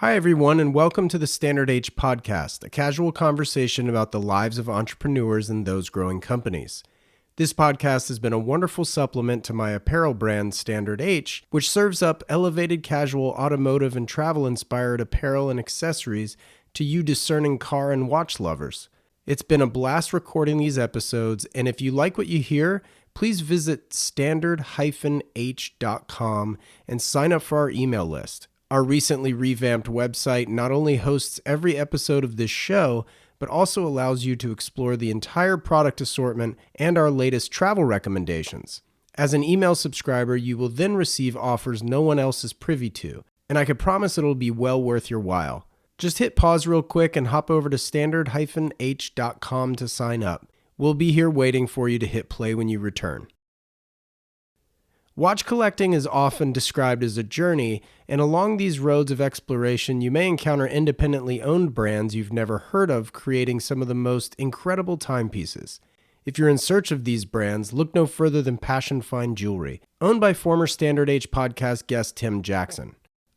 Hi, everyone, and welcome to the Standard H podcast, a casual conversation about the lives of entrepreneurs and those growing companies. This podcast has been a wonderful supplement to my apparel brand, Standard H, which serves up elevated casual automotive and travel-inspired apparel and accessories to you discerning car and watch lovers. It's been a blast recording these episodes, and if you like what you hear, please visit standard-h.com and sign up for our email list. Our recently revamped website not only hosts every episode of this show, but also allows you to explore the entire product assortment and our latest travel recommendations. As an email subscriber, you will then receive offers no one else is privy to, and I can promise it'll be well worth your while. Just hit pause real quick and hop over to standard-h.com to sign up. We'll be here waiting for you to hit play when you return. Watch collecting is often described as a journey, and along these roads of exploration, you may encounter independently owned brands you've never heard of creating some of the most incredible timepieces. If you're in search of these brands, look no further than Passion Fine Jewelry, owned by former Standard H podcast guest Tim Jackson.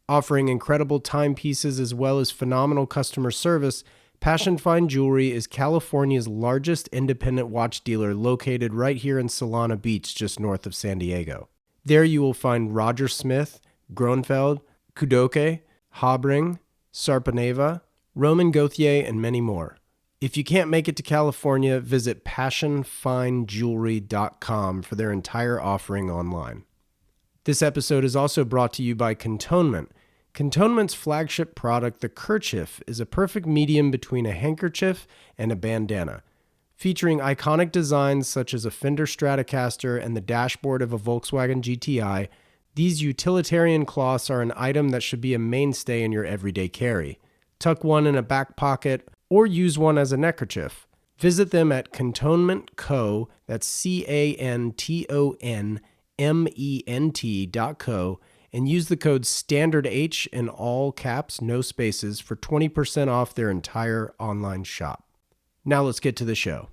Offering incredible timepieces as well as phenomenal customer service, Passion Fine Jewelry is California's largest independent watch dealer located right here in Solana Beach, just north of San Diego. There you will find Roger Smith, Gronfeld, Kudoke, Habring, Sarpaneva, Roman Gauthier, and many more. If you can't make it to California, visit passionfinejewelry.com for their entire offering online. This episode is also brought to you by Cantonment. Cantonment's flagship product, the kerchief, is a perfect medium between a handkerchief and a bandana. Featuring iconic designs such as a Fender Stratocaster and the dashboard of a Volkswagen GTI, these utilitarian cloths are an item that should be a mainstay in your everyday carry. Tuck one in a back pocket or use one as a neckerchief. Visit them at Cantonment Co., that's CANTONMENT.co, and use the code STANDARDH in all caps, no spaces, for 20% off their entire online shop. Now let's get to the show.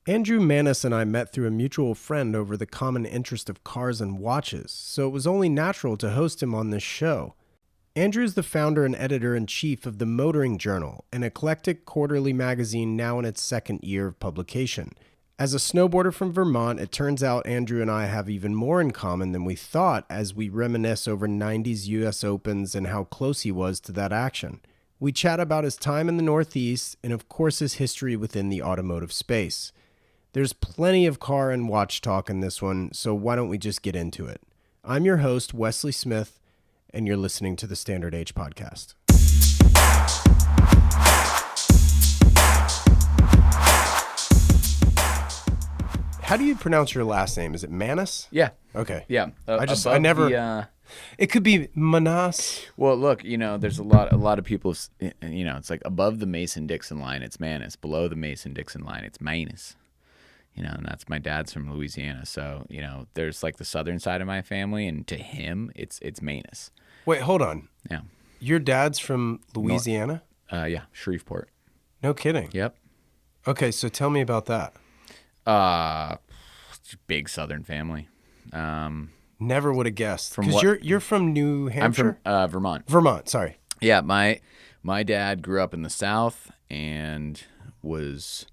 Andrew Maness and I met through a mutual friend over the common interest of cars and watches, so it was only natural to host him on this show. Andrew is the founder and editor-in-chief of the Motoring Journal, an eclectic quarterly magazine now in its second year of publication. As a snowboarder from Vermont, it turns out Andrew and I have even more in common than we thought as we reminisce over 90s US Opens and how close he was to that action. We chat about his time in the Northeast and, of course, his history within the automotive space. There's plenty of car and watch talk in this one, so why don't we just get into it? I'm your host, Wesley Smith, and you're listening to the Standard H podcast. How do you pronounce your last name? Is it Maness? Yeah. Okay. Yeah. I never. It could be Maness. Well, look, there's a lot of people. It's like above the Mason-Dixon line, it's Maness. Below the Mason-Dixon line, it's Maness. And that's my dad's from Louisiana, so there's like the southern side of my family, and to him, it's Maness. Wait, hold on. Yeah. Your dad's from Louisiana? Yeah, Shreveport. No kidding. Yep. Okay, so tell me about that. Big southern family. Never would have guessed. Because you're from New Hampshire? I'm from Vermont. Vermont, sorry. Yeah, my dad grew up in the South and was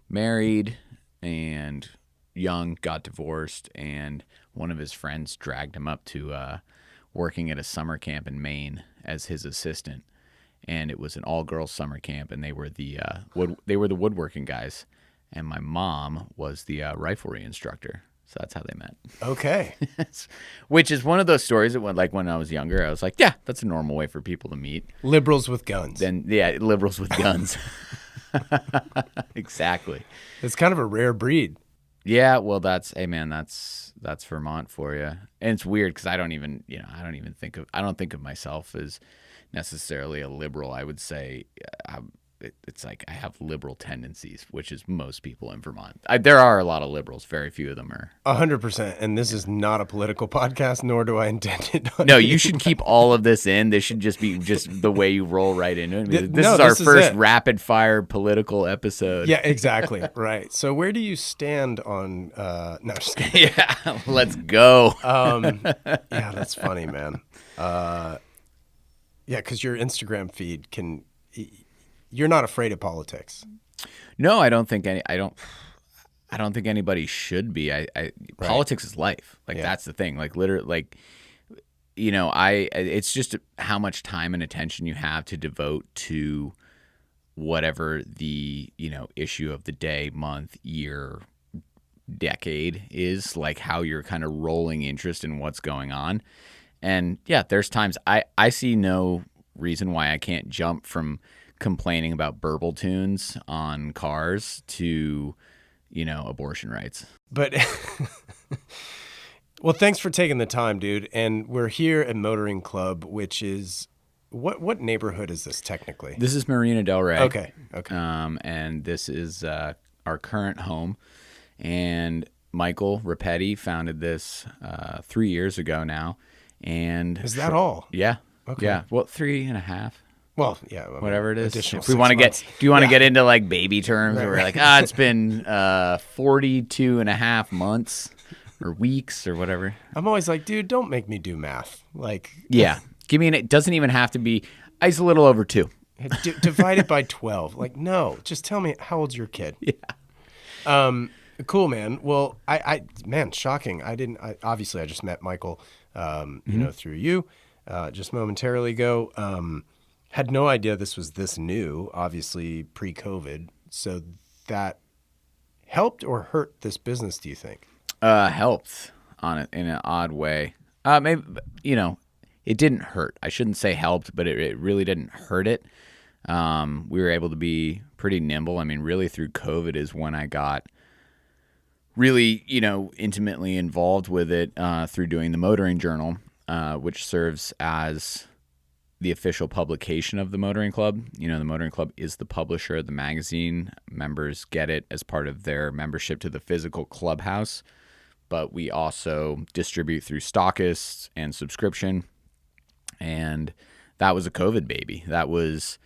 married and young, got divorced, and one of his friends dragged him up to working at a summer camp in Maine as his assistant. And it was an all-girls summer camp, and they were the woodworking guys. And my mom was the riflery instructor. So that's how they met. Okay. Which is one of those stories that when I was younger, I was like, yeah, that's a normal way for people to meet. Liberals with guns. Liberals with guns. Exactly. It's kind of a rare breed. Yeah, well, that's Vermont for you. And it's weird because I don't think of myself as necessarily a liberal. I would say it's like I have liberal tendencies, which is most people in Vermont. There are a lot of liberals. Very few of them are. 100%. And this is not a political podcast, nor do I intend it. No, you should keep all of this in. This should just be the way you roll right into it. This is our first rapid fire political episode. Yeah, exactly. Right. So where do you stand on? No, just kidding. Yeah, let's go. Yeah, that's funny, man. Yeah, because your Instagram feed you're not afraid of politics. No, I don't think any. I don't think anybody should be. Right. Politics is life. Like Yeah. that's the thing. Like literally, like I. It's just how much time and attention you have to devote to whatever the issue of the day, month, year, decade is. Like how you're kind of rolling interest in what's going on. And yeah, there's times I see no reason why I can't jump from complaining about burble tunes on cars to abortion rights. But well, thanks for taking the time, dude. And we're here at Motoring Club, which is what neighborhood is this technically? This is Marina Del Rey. Okay. Okay. And this is our current home. And Michael Rapetti founded this 3 years ago now. And Is that all? Yeah. Okay. Yeah. Well, 3.5. Well, yeah, I mean, Whatever it is. additional If we 6 want to months. do you want to Yeah. get into like baby terms where we're Right. like, it's been 42.5 months or weeks or whatever. I'm always like, dude, don't make me do math. Like, Yeah. Give me it doesn't even have to be, it's a little over 2. divide it by 12. Like, no, just tell me how old's your kid? Yeah. Cool, man. Well, man, shocking. Obviously I just met Michael, through you, just momentarily ago. Had no idea this was this new, obviously pre-COVID. So that helped or hurt this business, do you think? Helped on it in an odd way. Maybe, it didn't hurt. I shouldn't say helped, but it really didn't hurt it. We were able to be pretty nimble. I mean, really through COVID is when I got really, intimately involved with it through doing the Motoring Journal, which serves as the official publication of the Motoring Club. The Motoring Club is the publisher of the magazine. Members get it as part of their membership to the physical clubhouse, but we also distribute through stockists and subscription. And that was a COVID baby. That was,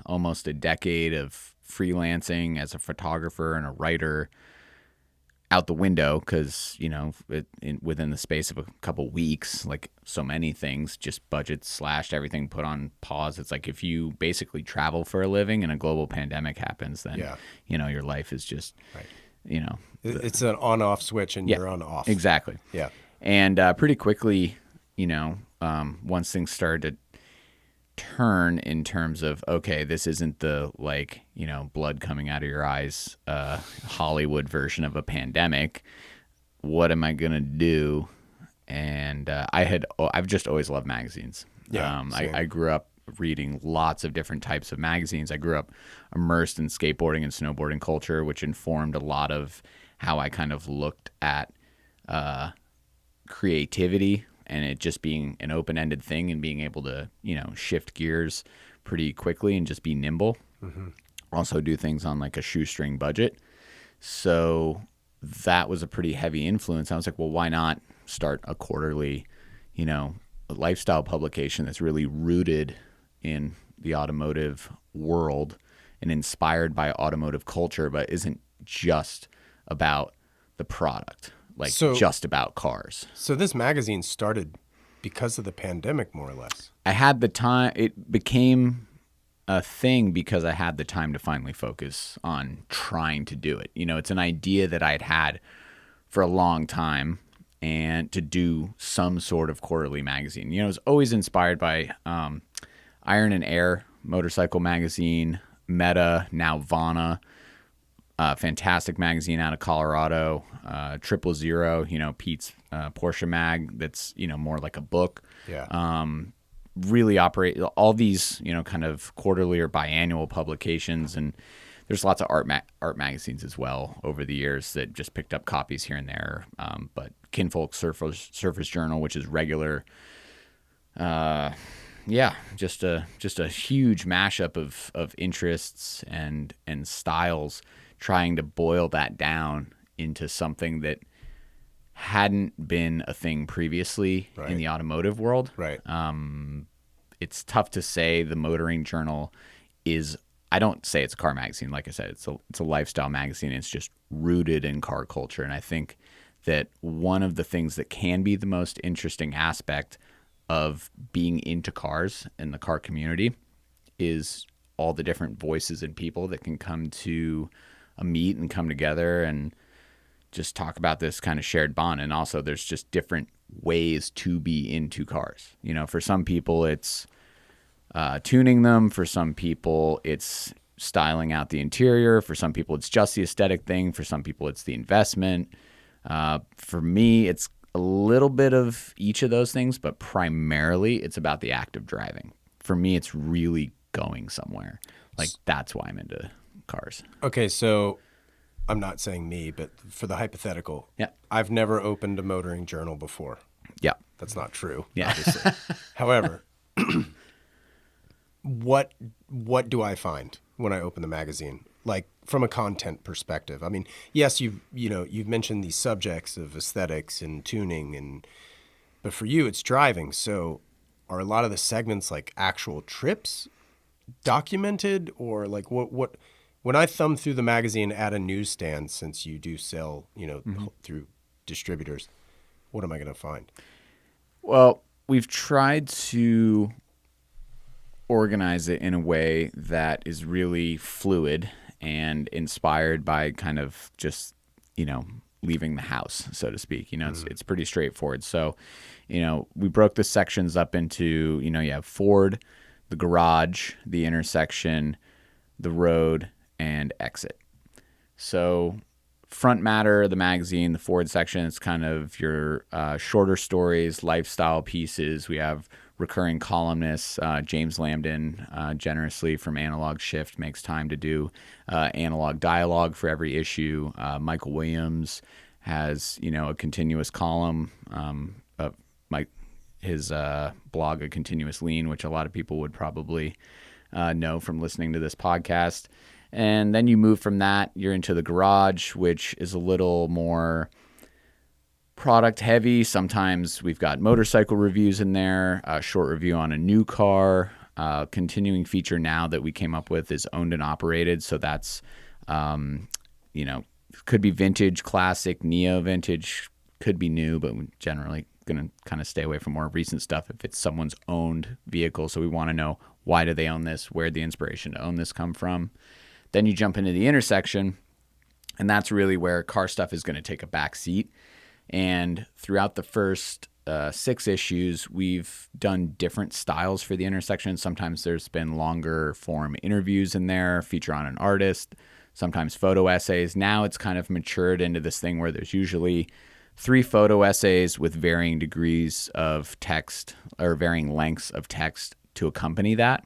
almost a decade of freelancing as a photographer and a writer out the window because, within the space of a couple weeks, like so many things, just budgets slashed, everything put on pause. It's like if you basically travel for a living and a global pandemic happens, then, your life is just, Right. It's an on-off switch and you're on off. Exactly. Yeah. And pretty quickly, once things started to turn in terms of, okay, this isn't the blood coming out of your eyes Hollywood version of a pandemic. What am I gonna do? And I've just always loved magazines. Yeah, I grew up reading lots of different types of magazines. I grew up immersed in skateboarding and snowboarding culture, which informed a lot of how I kind of looked at creativity and it just being an open-ended thing and being able to, shift gears pretty quickly and just be nimble. Mm-hmm. Also do things on like a shoestring budget. So that was a pretty heavy influence. I was like, well, why not start a quarterly, lifestyle publication that's really rooted in the automotive world and inspired by automotive culture, but isn't just about the product. Just about cars. So this magazine started because of the pandemic, more or less. I had the time. It became a thing because I had the time to finally focus on trying to do it. It's an idea that I'd had for a long time and to do some sort of quarterly magazine. I was always inspired by Iron and Air motorcycle magazine, Meta, now Vana. Fantastic magazine out of Colorado, 000, Pete's Porsche mag. That's more like a book. Yeah. Really operate all these kind of quarterly or biannual publications, and there's lots of art magazines as well over the years that just picked up copies here and there. But Kinfolk Surface Journal, which is regular. Just a huge mashup of interests and styles, trying to boil that down into something that hadn't been a thing previously in the automotive world. Right. It's tough to say the Motoring Journal is, I don't say it's a car magazine. Like I said, it's a lifestyle magazine. It's just rooted in car culture. And I think that one of the things that can be the most interesting aspect of being into cars and the car community is all the different voices and people that can come to a meet and come together and just talk about this kind of shared bond. And also there's just different ways to be into cars. You know, for some people it's tuning them. For some people it's styling out the interior. For some people it's just the aesthetic thing. For some people it's the investment. For me, it's a little bit of each of those things, but primarily it's about the act of driving. For me, it's really going somewhere. Like, that's why I'm into cars. Okay, so I'm not saying me, but for the hypothetical, Yeah. I've never opened a motoring journal before. Yeah. That's not true, Yeah. obviously. However, what do I find when I open the magazine? Like, from a content perspective. I mean, yes, you've mentioned these subjects of aesthetics and tuning, but for you it's driving. So are a lot of the segments like actual trips documented, or like what when I thumb through the magazine at a newsstand, since you do sell, through distributors, what am I going to find? Well, we've tried to organize it in a way that is really fluid and inspired by kind of just, leaving the house, so to speak. It's pretty straightforward. So, we broke the sections up into, you have Ford, the garage, the intersection, the road, and exit. So front matter of the magazine, the Ford section, is kind of your shorter stories, lifestyle pieces. We have recurring columnists. James Lambden, generously from Analog Shift, makes time to do analog dialogue for every issue. Michael Williams has, a continuous column of his blog, A Continuous Lean, which a lot of people would probably know from listening to this podcast. And then you move from that, you're into the garage, which is a little more product heavy. Sometimes we've got motorcycle reviews in there, a short review on a new car. Continuing feature now that we came up with is owned and operated. So that's, could be vintage, classic, neo vintage, could be new, but we're generally going to kind of stay away from more recent stuff if it's someone's owned vehicle. So we want to know, why do they own this? Where'd the inspiration to own this come from? Then you jump into the intersection, and that's really where car stuff is going to take a back seat. And throughout the first 6 issues, we've done different styles for the intersection. Sometimes there's been longer form interviews in there, feature on an artist, sometimes photo essays. Now it's kind of matured into this thing where there's usually 3 photo essays with varying degrees of text, or varying lengths of text to accompany that.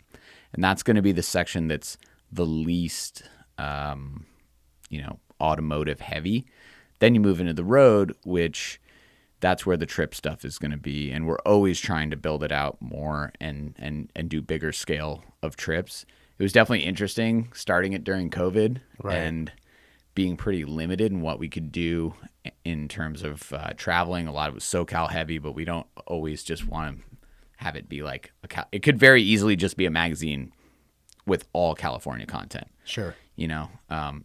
And that's going to be the section that's the least, automotive heavy. Then you move into the road, which that's where the trip stuff is going to be. And we're always trying to build it out more and do bigger scale of trips. It was definitely interesting starting it during COVID, right, and being pretty limited in what we could do in terms of traveling. A lot of it was SoCal heavy, but we don't always just want to have it be like it could very easily just be a magazine with all California content. Sure.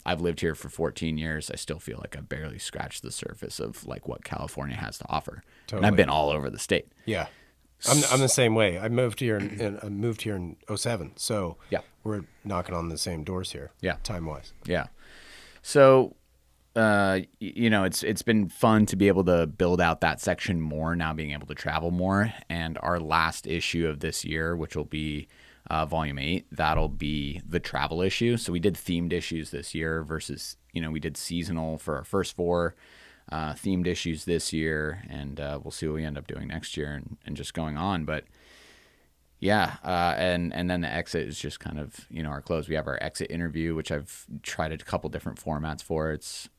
I've lived here for 14 years. I still feel like I've barely scratched the surface of like what California has to offer. Totally. And I've been all over the state. Yeah. I'm the same way. I moved here in 2007. So yeah, we're knocking on the same doors here. Yeah. Time-wise. Yeah. So, it's been fun to be able to build out that section more now, being able to travel more. And our last issue of this year, which will be volume 8, that'll be the travel issue. So we did themed issues this year versus, we did seasonal for our first 4 themed issues this year, and we'll see what we end up doing next year and just going on. But yeah, and then the exit is just kind of, our close. We have our exit interview, which I've tried a couple different formats for. It's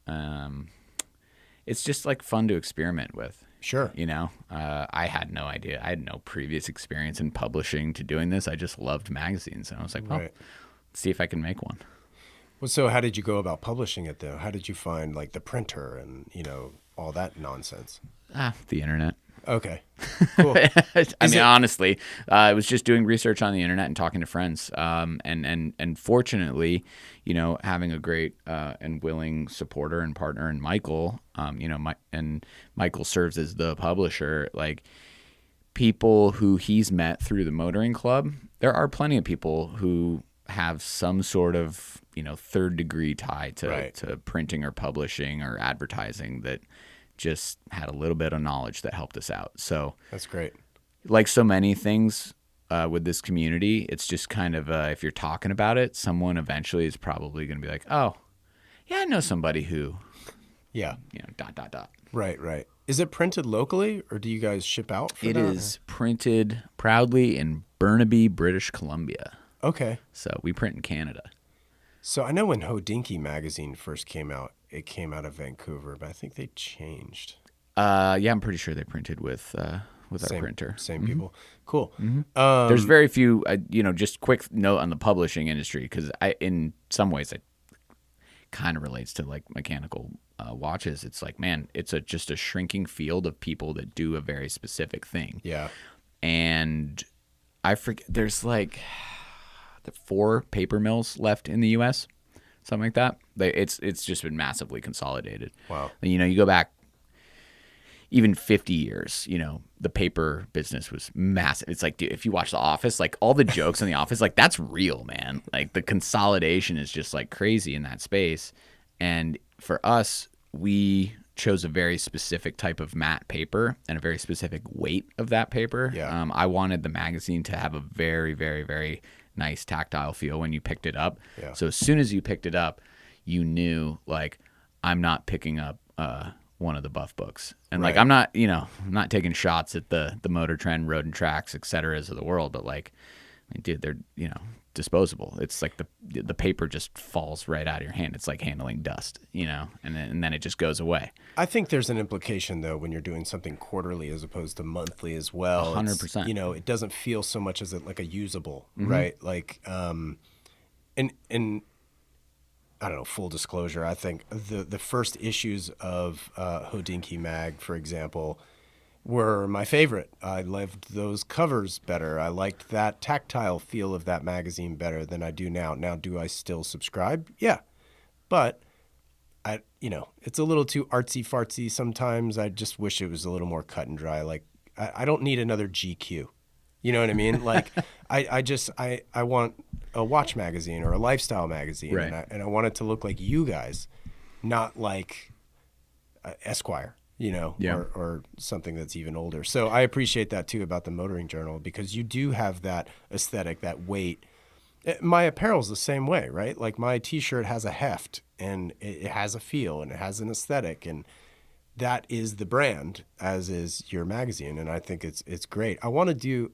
just like fun to experiment with. Sure. I had no idea. I had no previous experience in publishing to doing this. I just loved magazines. And I was like, well, let's see if I can make one. Well, so how did you go about publishing it, though? How did you find, like, the printer and, all that nonsense? The internet. Okay, cool. Honestly, I was just doing research on the internet and talking to friends. And fortunately, having a great and willing supporter and partner in Michael, and Michael serves as the publisher. Like, people who he's met through the motoring club, there are plenty of people who have some sort of, third degree tie to printing or publishing or advertising that just had a little bit of knowledge that helped us out. So that's great. Like so many things with this community, it's just kind of if you're talking about it, someone eventually is probably going to be like, oh, yeah, I know somebody who, yeah, dot, dot, dot. Right. Is it printed locally, or do you guys ship out for that? It is printed proudly in Burnaby, British Columbia. Okay. So we print in Canada. So I know when Hodinkee magazine first came out, it came out of Vancouver, but I think they changed. Yeah, I'm pretty sure they printed with our printer. Same people. Cool. There's very few, just quick note on the publishing industry, because in some ways, it kind of relates to like mechanical watches. It's like, man, it's just a shrinking field of people that do a very specific thing. Yeah. And I forget, there's like the 4 paper mills left in the U.S., something like that. It's just been massively consolidated. Wow. You go back even 50 years, the paper business was massive. It's like, dude, if you watch The Office, like all the jokes in The Office, like that's real, man. Like the consolidation is just like crazy in that space. And for us, we chose a very specific type of matte paper and a very specific weight of that paper. Yeah. I wanted the magazine to have a very, very, very nice tactile feel when you picked it up. Yeah. So as soon as you picked it up, you knew like, I'm not picking up one of the Buff books. And like, I'm not taking shots at the Motor Trend, Road and Tracks, et ceteras of the world, but like, dude, they're, disposable. It's like the paper just falls right out of your hand. It's like handling dust, and then it just goes away. I think there's an implication though when you're doing something quarterly as opposed to monthly as well. 100%. It doesn't feel so much as like a usable, right? Like, and I don't know, full disclosure, I think the first issues of Hodinkee Mag, for example, were my favorite. I loved those covers better. I liked that tactile feel of that magazine better than I do now. Now, do I still subscribe? Yeah. But it's a little too artsy fartsy sometimes. I just wish it was a little more cut and dry. Like I don't need another GQ. You know what I mean? Like I want a watch magazine or a lifestyle magazine, right. and I want it to look like you guys, not like Esquire. Or something that's even older. So I appreciate that too about the Motoring Journal, because you do have that aesthetic, that weight. My apparel's the same way, right? Like my T-shirt has a heft and it has a feel and it has an aesthetic, and that is the brand, as is your magazine. And I think it's great. I do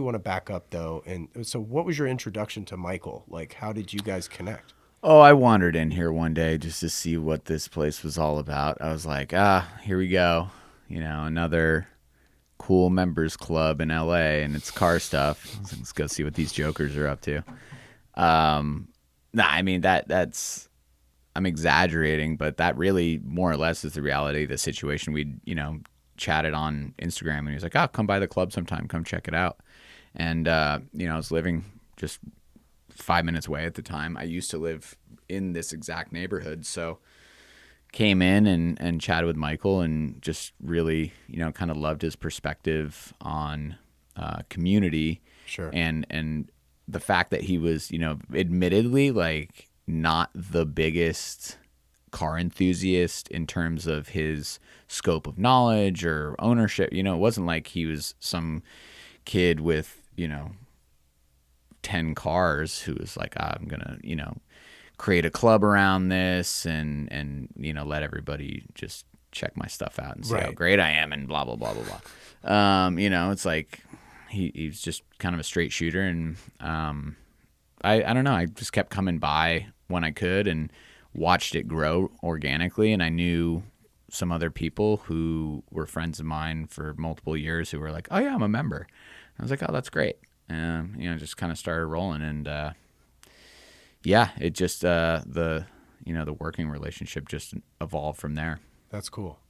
want to back up though. And so what was your introduction to Michael? Like, how did you guys connect? Oh, I wandered in here one day just to see what this place was all about. I was like, here we go. Another cool members club in LA, and it's car stuff. Let's go see what these jokers are up to. I mean, that's, I'm exaggerating, but that really more or less is the reality of the situation. We, chatted on Instagram, and he was like, come by the club sometime, come check it out. And, I was living just 5 minutes away at the time. I used to live in this exact neighborhood, so came in and chatted with Michael, and just really, kind of loved his perspective on community. Sure. And the fact that he was, admittedly like not the biggest car enthusiast in terms of his scope of knowledge or ownership. It wasn't like he was some kid with, 10 cars who was like, I'm going to, create a club around this and let everybody just check my stuff out and see how great I am and blah, blah, blah, blah, blah. It's like he's just kind of a straight shooter. And I don't know. I just kept coming by when I could and watched it grow organically. And I knew some other people who were friends of mine for multiple years who were like, oh, yeah, I'm a member. I was like, oh, that's great. Just kind of started rolling, and it just the working relationship just evolved from there. That's cool.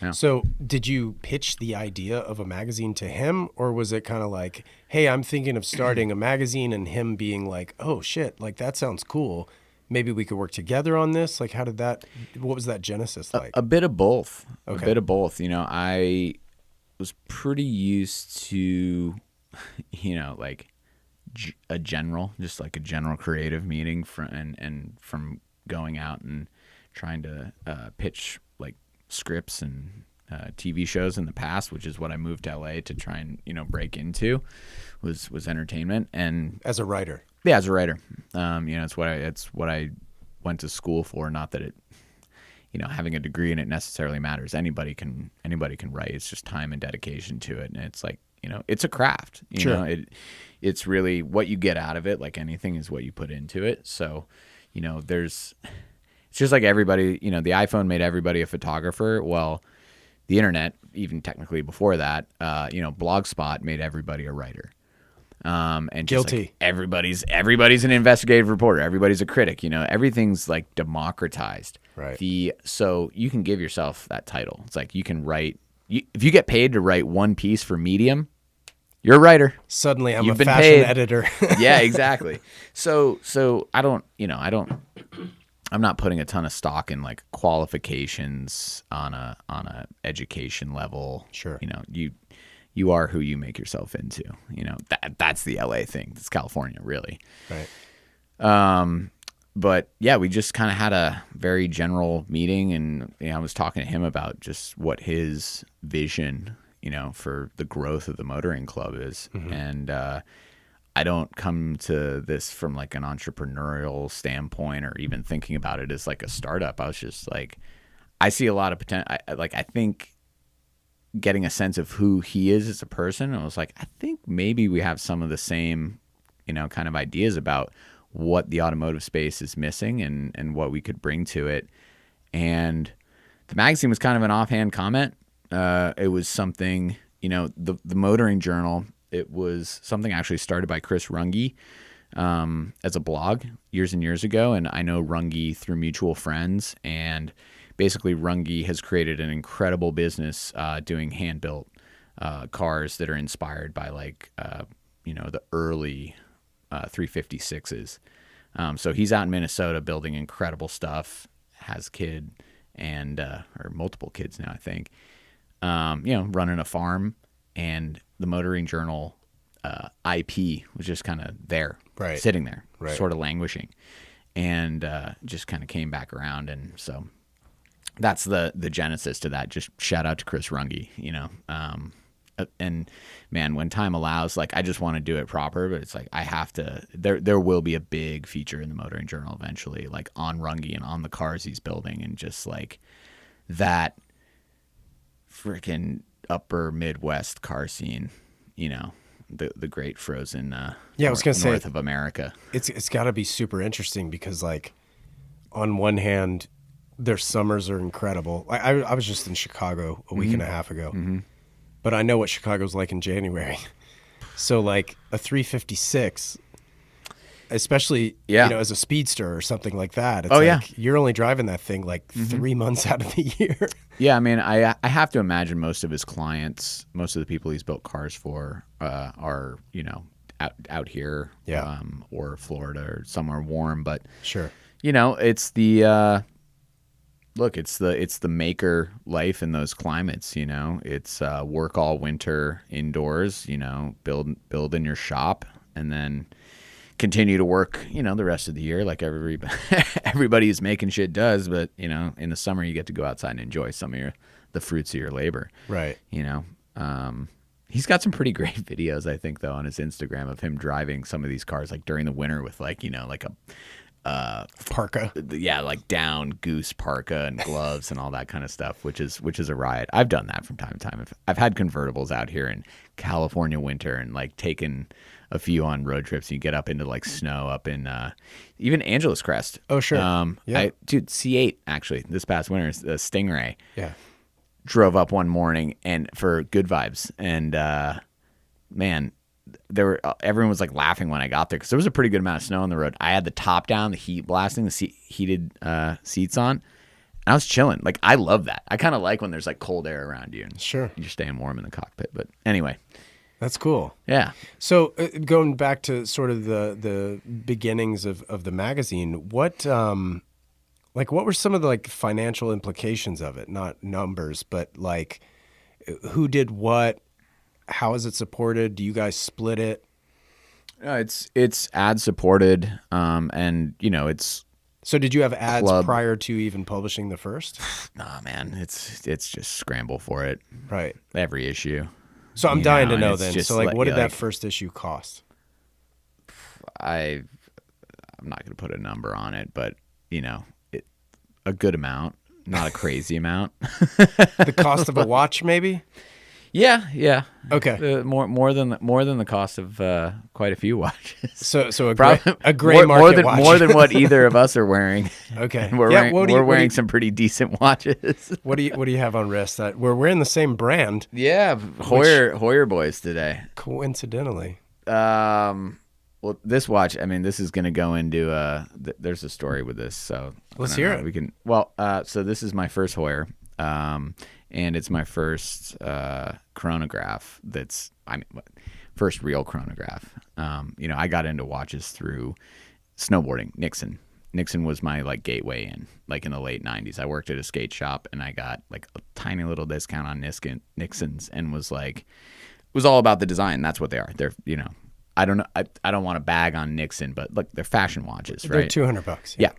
Yeah. So did you pitch the idea of a magazine to him, or was it kind of like, hey, I'm thinking of starting a magazine, and him being like, oh shit, like that sounds cool, maybe we could work together on this? Like, what was that genesis like? A bit of both. Okay. A bit of both. was pretty used to, like just like a general creative meeting and from going out and trying to pitch like scripts and TV shows in the past, which is what I moved to LA to try and break into, was entertainment. And As a writer. yeah, as a writer, it's what I went to school for. Not that it, having a degree in it necessarily matters. Anybody can write. It's just time and dedication to it, and it's like it's a craft. Sure. It's really what you get out of it. Like anything is what you put into it. So, it's just like everybody. The iPhone made everybody a photographer. Well, the internet, even technically before that, Blogspot made everybody a writer. And just Guilty. like everybody's an investigative reporter. Everybody's a critic. Everything's like democratized. Right. So you can give yourself that title. It's like you can write. If you get paid to write one piece for Medium, you're a writer. Suddenly, I'm You've a been fashion paid. editor. Yeah, exactly. So I'm not putting a ton of stock in like qualifications on a education level. Sure. You are who you make yourself into. That's the LA thing. It's California, really. Right. But yeah, we just kind of had a very general meeting, and I was talking to him about just what his vision, for the growth of the motoring club is. Mm-hmm. And I don't come to this from like an entrepreneurial standpoint or even thinking about it as like a startup. I was just like, I see a lot of potential. I think getting a sense of who he is as a person, I was like, I think maybe we have some of the same, kind of ideas about what the automotive space is missing and what we could bring to it. And the magazine was kind of an offhand comment. It was something, the Motoring Journal, it was something actually started by Chris Runge as a blog years and years ago. And I know Runge through mutual friends. And basically Runge has created an incredible business doing hand-built cars that are inspired by like, the early 356s. So he's out in Minnesota building incredible stuff, has a kid and or multiple kids now, I think, running a farm, and the Motoring Journal IP was just kind of there, Right. sitting there, Right. sort of languishing, and just kind of came back around. And so that's the genesis to that. Just shout out to Chris Runge, and man, when time allows, like I just want to do it proper, but it's like I have to. There will be a big feature in the Motoring Journal eventually, like on Runge and on the cars he's building, and just like that freaking upper Midwest car scene, the great frozen Yeah, I was gonna say, north of America. It's got to be super interesting because, like, on one hand, their summers are incredible. I was just in Chicago a week and a half ago, but I know what Chicago's like in January. So, like, a 356, especially as a speedster or something like that, it's you're only driving that thing like 3 months out of the year. Yeah, I mean, I have to imagine most of his clients, most of the people he's built cars for, are out here, or Florida or somewhere warm. But Sure. it's the it's the maker life in those climates. It's work all winter indoors. Build in your shop, and then continue to work, the rest of the year like everybody who's making shit does. But, in the summer you get to go outside and enjoy some of the fruits of your labor. Right. He's got some pretty great videos, I think, though, on his Instagram of him driving some of these cars like during the winter with like, like a Parka. Yeah, like down goose parka and gloves and all that kind of stuff, which is a riot. I've done that from time to time. I've had convertibles out here in California winter and like taken a few on road trips. You get up into like snow up in even Angeles Crest. Oh, sure. Yeah. Dude, C8 actually this past winter, the Stingray. Yeah. Drove up one morning and for good vibes, and man, everyone was like laughing when I got there because there was a pretty good amount of snow on the road. I had the top down, the heat blasting, the heated seats on, and I was chilling. Like I love that. I kind of like when there's like cold air around you and Sure. you're staying warm in the cockpit. But anyway, That's cool. yeah. So going back to sort of the beginnings of the magazine, what were some of the like financial implications of it? Not numbers, but like Who did what? How is it supported? Do you guys split it? It's ad supported, and it's So did you have ads club. prior to even publishing the first? Nah, man, it's just scramble for it Right. every issue. So I'm dying to and know it's then. just So like, what did like, that first issue cost? I'm not gonna put a number on it, but a good amount, not a crazy amount. The cost of a watch, maybe? Yeah. Okay. More than the cost of quite a few watches. So Probably a gray market watch. more than what either of us are wearing. Okay. We're wearing some pretty decent watches. What do you have on wrist? That we're wearing the same brand. Yeah, Hoyer boys today. Coincidentally. Well, this watch, I mean, this is going to go into there's a story with this, so let's hear it. We can. Well, so this is my first Hoyer, and it's my first chronograph. First real chronograph. I got into watches through snowboarding. Nixon was my like gateway in the late 90s. I worked at a skate shop and I got like a tiny little discount on Nixons and was like, it was all about the design. That's what they are. They're I don't know. I don't want to bag on Nixon, but look, they're fashion watches, right? They're $200. Yeah.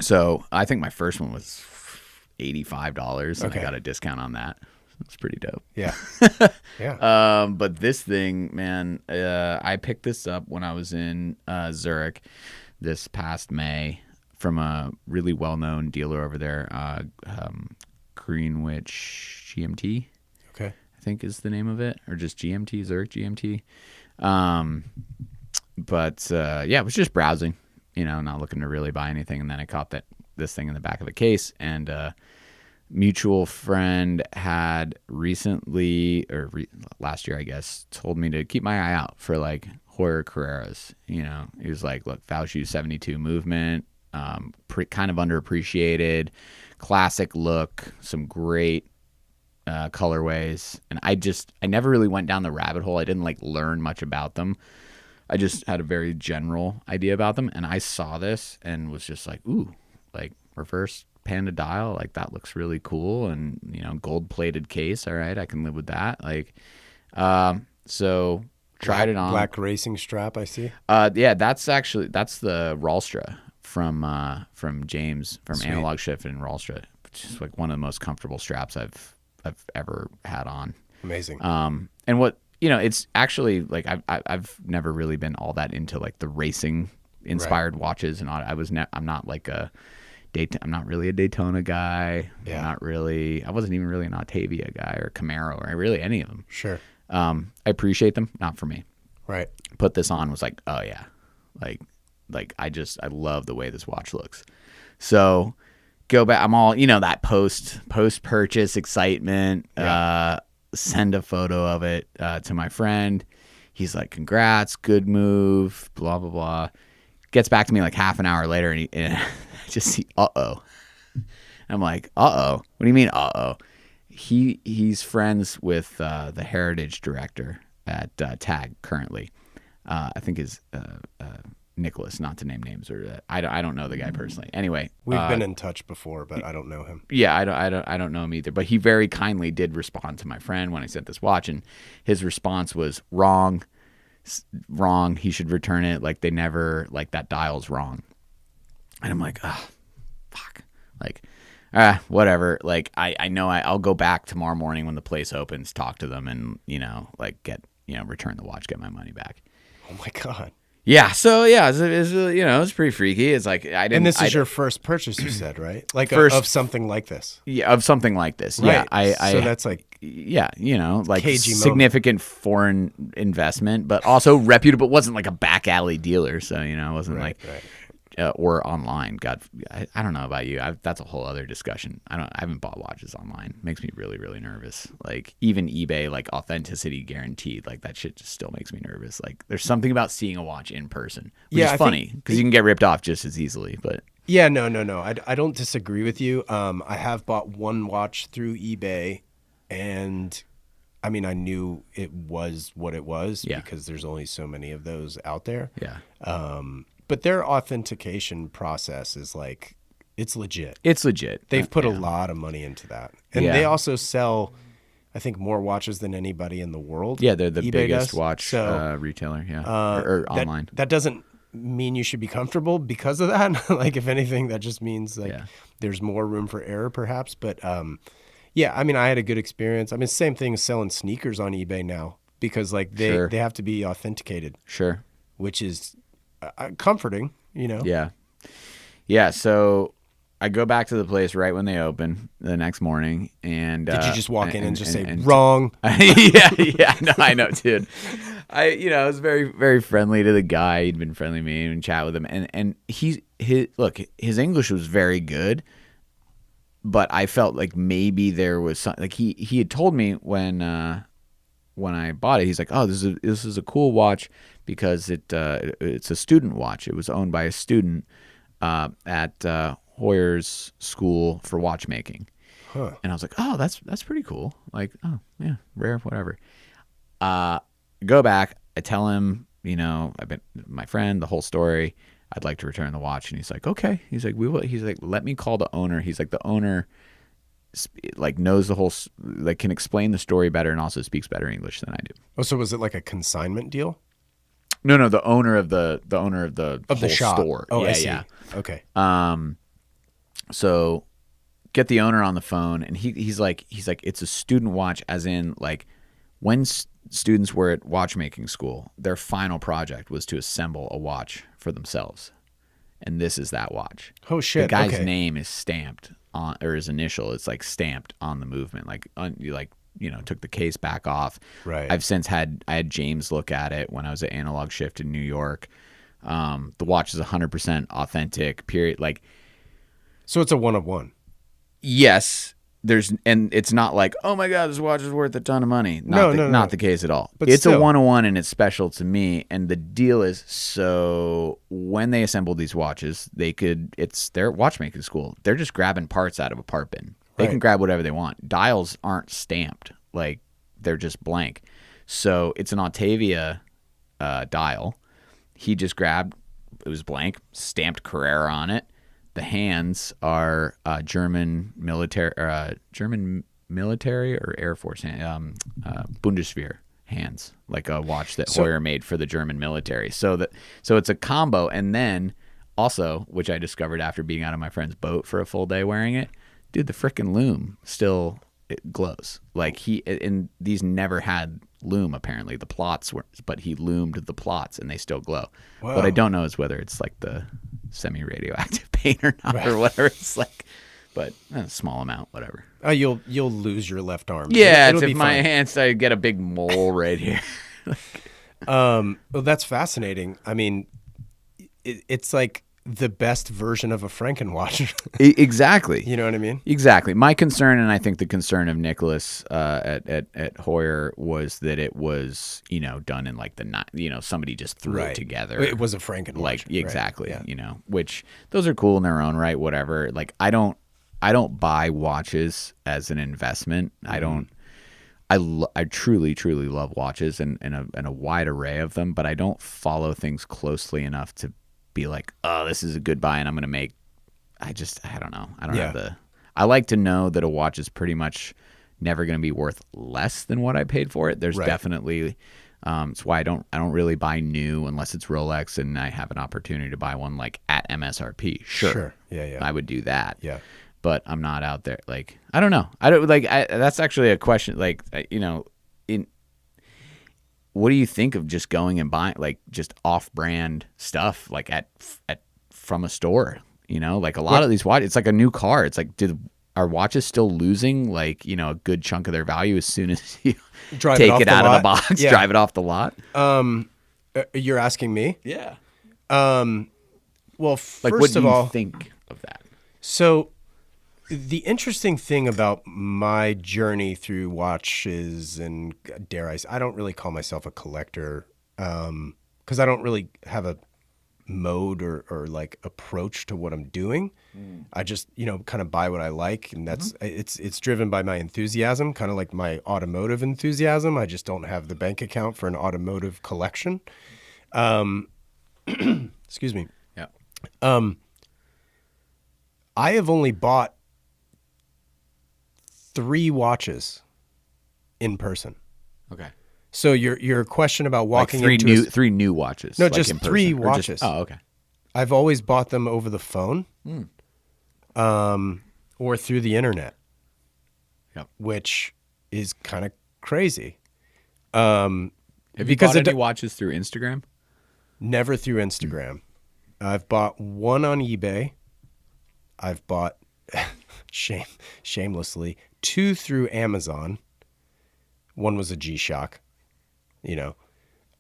So I think my first one was $85, and I got a discount on that. That's pretty dope. Yeah. Yeah. But this thing, man, I picked this up when I was in Zurich this past May from a really well-known dealer over there, Greenwich GMT. Okay. I think is the name of it, or just GMT, Zurich GMT. But I was just browsing, not looking to really buy anything. And then I caught this thing in the back of the case, and mutual friend had recently, last year, I guess, told me to keep my eye out for like Hoyer Carreras. He was like, look, Fauci 72 movement, kind of underappreciated, classic look, some great colorways. And I never really went down the rabbit hole. I didn't like learn much about them. I just had a very general idea about them. And I saw this and was just like, ooh, like reverse panda dial, like that looks really cool. And, gold plated case. All right, I can live with that. Like, so tried it on. Black racing strap, I see. Yeah, that's the Ralstra from James, from Sweet. Analog Shift in Ralstra, which is like one of the most comfortable straps I've ever had on. Amazing. And what, it's actually like I've never really been all that into like the racing inspired watches, and I'm not like I'm not really a Daytona guy. Yeah. I wasn't even really an Octavia guy or Camaro or really any of them. Sure. I appreciate them, not for me. Right. Put this on, was like, oh yeah, like I love the way this watch looks. So go back. I'm all, that post purchase excitement. Yeah. Send a photo of it to my friend. He's like, congrats, good move, blah blah blah. Gets back to me like half an hour later, and I just see, uh-oh. I'm like, uh-oh. What do you mean, uh-oh? He's friends with the heritage director at TAG currently. I think is Nicholas, not to name names, or I don't know the guy personally. Anyway, we've been in touch before, but I don't know him. Yeah, I don't know him either. But he very kindly did respond to my friend when I sent this watch, and his response was wrong. He should return it. Like, they never, like, that dial's wrong. And I'm like, oh, fuck. Like, whatever. Like, I know I'll go back tomorrow morning when the place opens, talk to them, and like get return the watch, get my money back. Oh my God. Yeah, so yeah, it's pretty freaky. It's like I didn't. And this is your first purchase, you said, right? Like of something like this. Yeah, of something like this. Right. Yeah, so that's like, yeah, like cagey significant foreign investment, but also reputable. It wasn't like a back alley dealer, so it wasn't right. Or online. God, I don't know about you. That's a whole other discussion. I haven't bought watches online. It makes me really, really nervous. Like, even eBay, like, authenticity guaranteed, like, that shit just still makes me nervous. Like, there's something about seeing a watch in person, which is funny because you can get ripped off just as easily. But yeah, no. I don't disagree with you. I have bought one watch through eBay, and I mean, I knew it was what it was because there's only so many of those out there. Yeah. But their authentication process is it's legit. It's legit. They've put a lot of money into that. And they also sell I think, more watches than anybody in the world. Yeah, they're the eBay biggest does. watch So retailer. Yeah, or that online. that doesn't mean you should be comfortable because of that. Like, if anything, that just means like Yeah. there's more room for error, perhaps. But yeah, I mean, I had a good experience. I mean, same thing as selling sneakers on eBay now, because like Sure. they have to be authenticated, Sure. which is comforting, you know. Yeah. Yeah. So I go back to the place right when they open the next morning, and Did you just walk in and just say and wrong? yeah, no, I know, dude. I was very, very friendly to the guy. He'd been friendly to me and chat with him, and his English was very good, but I felt like maybe there was something. Like he had told me when I bought it, he's like, oh, this is a cool watch because it's a student watch. It was owned by a student at Hoyer's School for Watchmaking. Huh. And I was like, oh, that's pretty cool. Like, oh, yeah, rare, whatever. Go back. I tell him, I've been my friend, the whole story. I'd like to return the watch. And he's like, okay. He's like, we will. He's like, let me call the owner. He's like, the owner like knows the whole, like can explain the story better and also speaks better English than I do. Oh, so was it like a consignment deal? No, the owner of the whole shop. store. Oh, yeah, I see. yeah. Okay. So get the owner on the phone, and he's like, it's a student watch, as in like when students were at watchmaking school, their final project was to assemble a watch for themselves, and this is that watch. Oh shit. The guy's okay. name is stamped on, or his initial, it's like stamped on the movement, took the case back off. Right. I've since I had James look at it when I was at Analog Shift in New York. The watch is 100% authentic, period. Like, So it's a one-of-one. yes, and it's not like, oh my God, this watch is worth a ton of money. No. Not the case at all. But it's still. a 101 and it's special to me. And the deal is, so when they assemble these watches, it's their watchmaking school. They're just grabbing parts out of a part bin. They can Right. grab whatever they want. Dials aren't stamped. Like, they're just blank. So it's an Octavia dial. He just grabbed, it was blank, stamped Carrera on it. The hands are German military or Air Force Bundeswehr hands, like a watch that Hoyer made for the German military. So it's a combo. And then also, which I discovered after being out of my friend's boat for a full day wearing it, dude, the frickin' loom still it glows. Like and these never had loom, apparently. The plots were, but he loomed the plots and they still glow. Wow. What I don't know is whether it's like the semi-radioactive paint or not, or whatever it's like, but a small amount, whatever. Oh, you'll lose your left arm. Yeah, It'll it's be if my fine. hands, I get a big mole right here. Well, that's fascinating. I mean, it's like the best version of a Frankenwatch. Exactly. You know what I mean? Exactly. My concern, and I think the concern of Nicholas at Hoyer, was that it was, done in like somebody just threw it together. It was a Frankenwatch. Like, exactly. Right. Yeah. Which those are cool in their own right, whatever. Like, I don't buy watches as an investment. I truly, truly love watches and a wide array of them, but I don't follow things closely enough to be like, oh, this is a good buy and I'm going to make, I don't know. I don't have I like to know that a watch is pretty much never going to be worth less than what I paid for it. There's definitely, it's why I don't really buy new unless it's Rolex and I have an opportunity to buy one like at MSRP. Sure. Yeah. I would do that. Yeah. But I'm not out there. Like, I don't know. That's actually a question. Like, what do you think of just going and buying like just off-brand stuff like at from a store? Like a lot of these watches, it's like a new car. It's like, are watches still losing like a good chunk of their value as soon as you take it out of the box, drive it off the lot? You're asking me? Yeah. Well, Like, first what do of you all, think of that? so the interesting thing about my journey through watches, and dare I don't really call myself a collector, because I don't really have a mode or like approach to what I'm doing. I just, kind of buy what I like, and that's it's driven by my enthusiasm, kind of like my automotive enthusiasm. I just don't have the bank account for an automotive collection. Excuse me. Yeah. I have only bought 3 watches in person. Okay. So your question about Like walking three into new three new watches. No, like just in person, 3 or watches. oh, okay. I've always bought them over the phone, or through the internet, Yep. which is kind of crazy. Have you Because bought any watches through Instagram? Never through Instagram. I've bought one on eBay. I've bought shamelessly 2 through Amazon. One was a G-Shock, you know.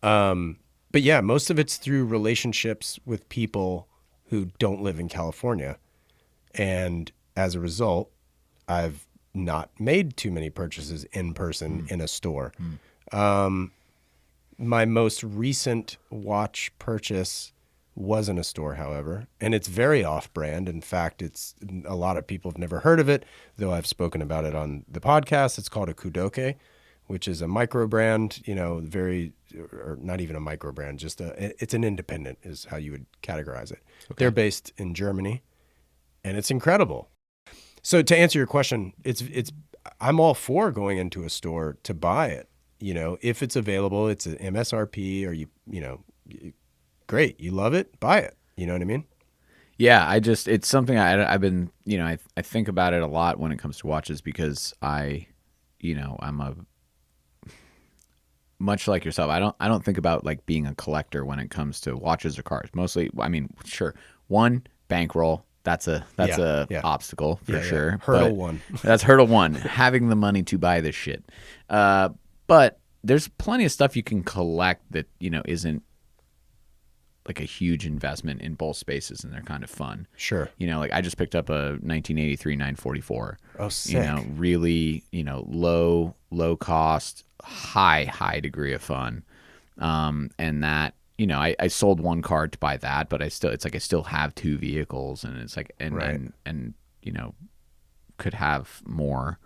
But yeah, most of it's through relationships with people who don't live in California. And as a result, I've not made too many purchases in person in a store. My most recent watch purchase was in a store, however, and it's very off-brand. In fact, it's a lot of people have never heard of it, though I've spoken about it on the podcast. It's called a Kudoke, which is a micro brand, or not even a micro brand, it's an independent is how you would categorize it. Okay. They're based in Germany, and it's incredible. So to answer your question, I'm all for going into a store to buy it. If it's available, it's an MSRP, or great, you love it, buy it. You know what I mean? Yeah, it's something I've been, I think about it a lot when it comes to watches, because I'm much like yourself. I don't think about like being a collector when it comes to watches or cars. Mostly, I mean, sure, one, bankroll. That's a obstacle for sure. Yeah. Hurdle one. That's hurdle one. Having the money to buy this shit. But there's plenty of stuff you can collect that isn't like a huge investment in both spaces, and they're kind of fun. Sure. Like I just picked up a 1983 944. Oh, sick. Really, low cost, high degree of fun. And that, I sold one car to buy that, but it's like I still have 2 vehicles, and it's like, and could have more.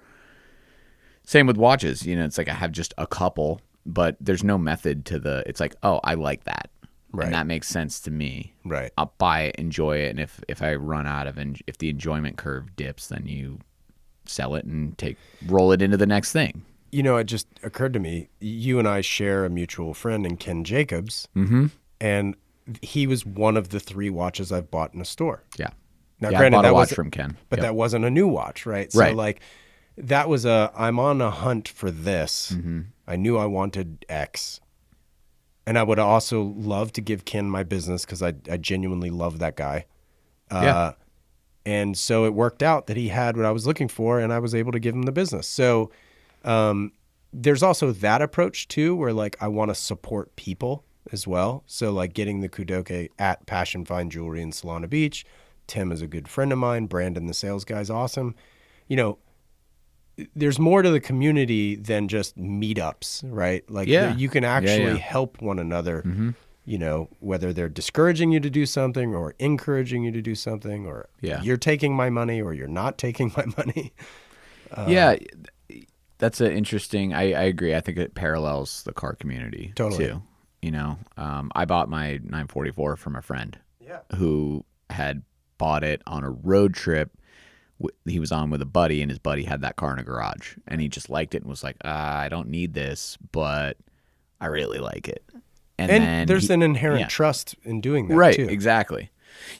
Same with watches, it's like I have just a couple, but there's no method to it's like, oh, I like that. Right. And that makes sense to me. Right. I'll buy it, enjoy it, and if I run out of, and if the enjoyment curve dips, then you sell it and roll it into the next thing. It just occurred to me, you and I share a mutual friend in Ken Jacobs, and he was one of the 3 watches I've bought in a store. Yeah. Now, yeah, granted, I bought a watch from Ken, but that wasn't a new watch, right? Right. So like, that was I'm on a hunt for this. I knew I wanted X. And I would also love to give Ken my business, because I genuinely love that guy. Yeah. And so it worked out that he had what I was looking for, and I was able to give him the business. So there's also that approach too, where like I want to support people as well. So like getting the Kudoke at Passion Fine Jewelry in Solana Beach. Tim is a good friend of mine. Brandon, the sales guy's awesome. There's more to the community than just meetups, right? Like you can actually help one another, whether they're discouraging you to do something or encouraging you to do something, or you're taking my money or you're not taking my money. That's an interesting, I agree. I think it parallels the car community too. I bought my 944 from a friend who had bought it on a road trip. He was on with a buddy, and his buddy had that car in a garage, and he just liked it and was like, I don't need this, but I really like it. And then there's an inherent trust in doing that, right, too. Exactly.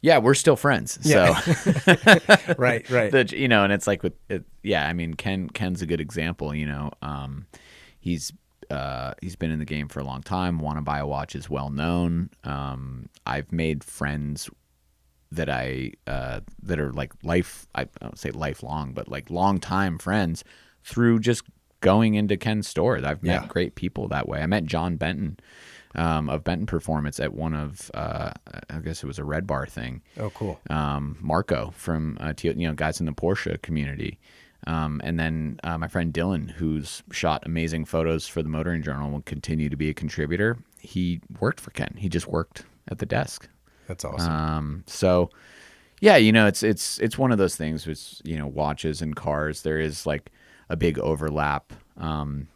Yeah, we're still friends. So right. And it's like I mean, Ken's a good example, he's been in the game for a long time. Want to buy a watch is well known. I've made friends that that are like I don't say lifelong, but like long time friends through just going into Ken's store. I've met great people that way. I met John Benton of Benton Performance at one of I guess it was a Red Bar thing. Oh, cool. Marco from guys in the Porsche community. And then my friend Dylan, who's shot amazing photos for the Motoring Journal and will continue to be a contributor. He worked for Ken. He just worked at the desk. That's awesome. So yeah, it's one of those things with, watches and cars. There is like a big overlap in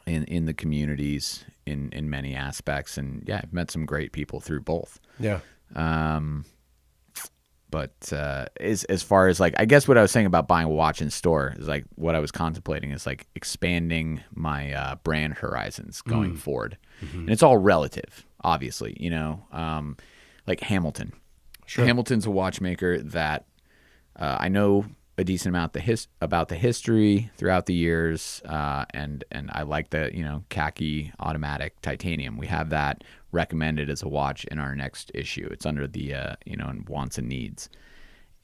the communities in many aspects. And yeah, I've met some great people through both. Yeah. But as far as like, I guess what I was saying about buying a watch in store is like what I was contemplating is like expanding my brand horizons going forward. And it's all relative, obviously, like Hamilton. Sure. Hamilton's a watchmaker that I know a decent amount about the history throughout the years, and I like the khaki automatic titanium. We have that recommended as a watch in our next issue. It's under the in wants and needs,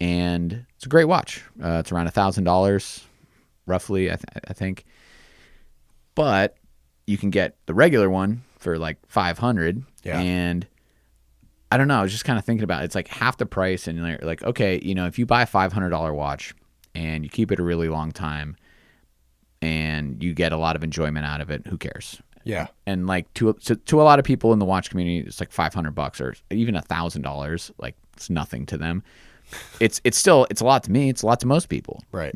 and it's a great watch. It's around $1,000 roughly, I think, but you can get the regular one for like $500. Yeah. And I don't know. I was just kind of thinking about it. It's like half the price, and you're like, okay, if you buy a $500 watch and you keep it a really long time, and you get a lot of enjoyment out of it, who cares? Yeah. And like to a lot of people in the watch community, it's like $500 or even $1,000. Like it's nothing to them. It's still a lot to me. It's a lot to most people. Right.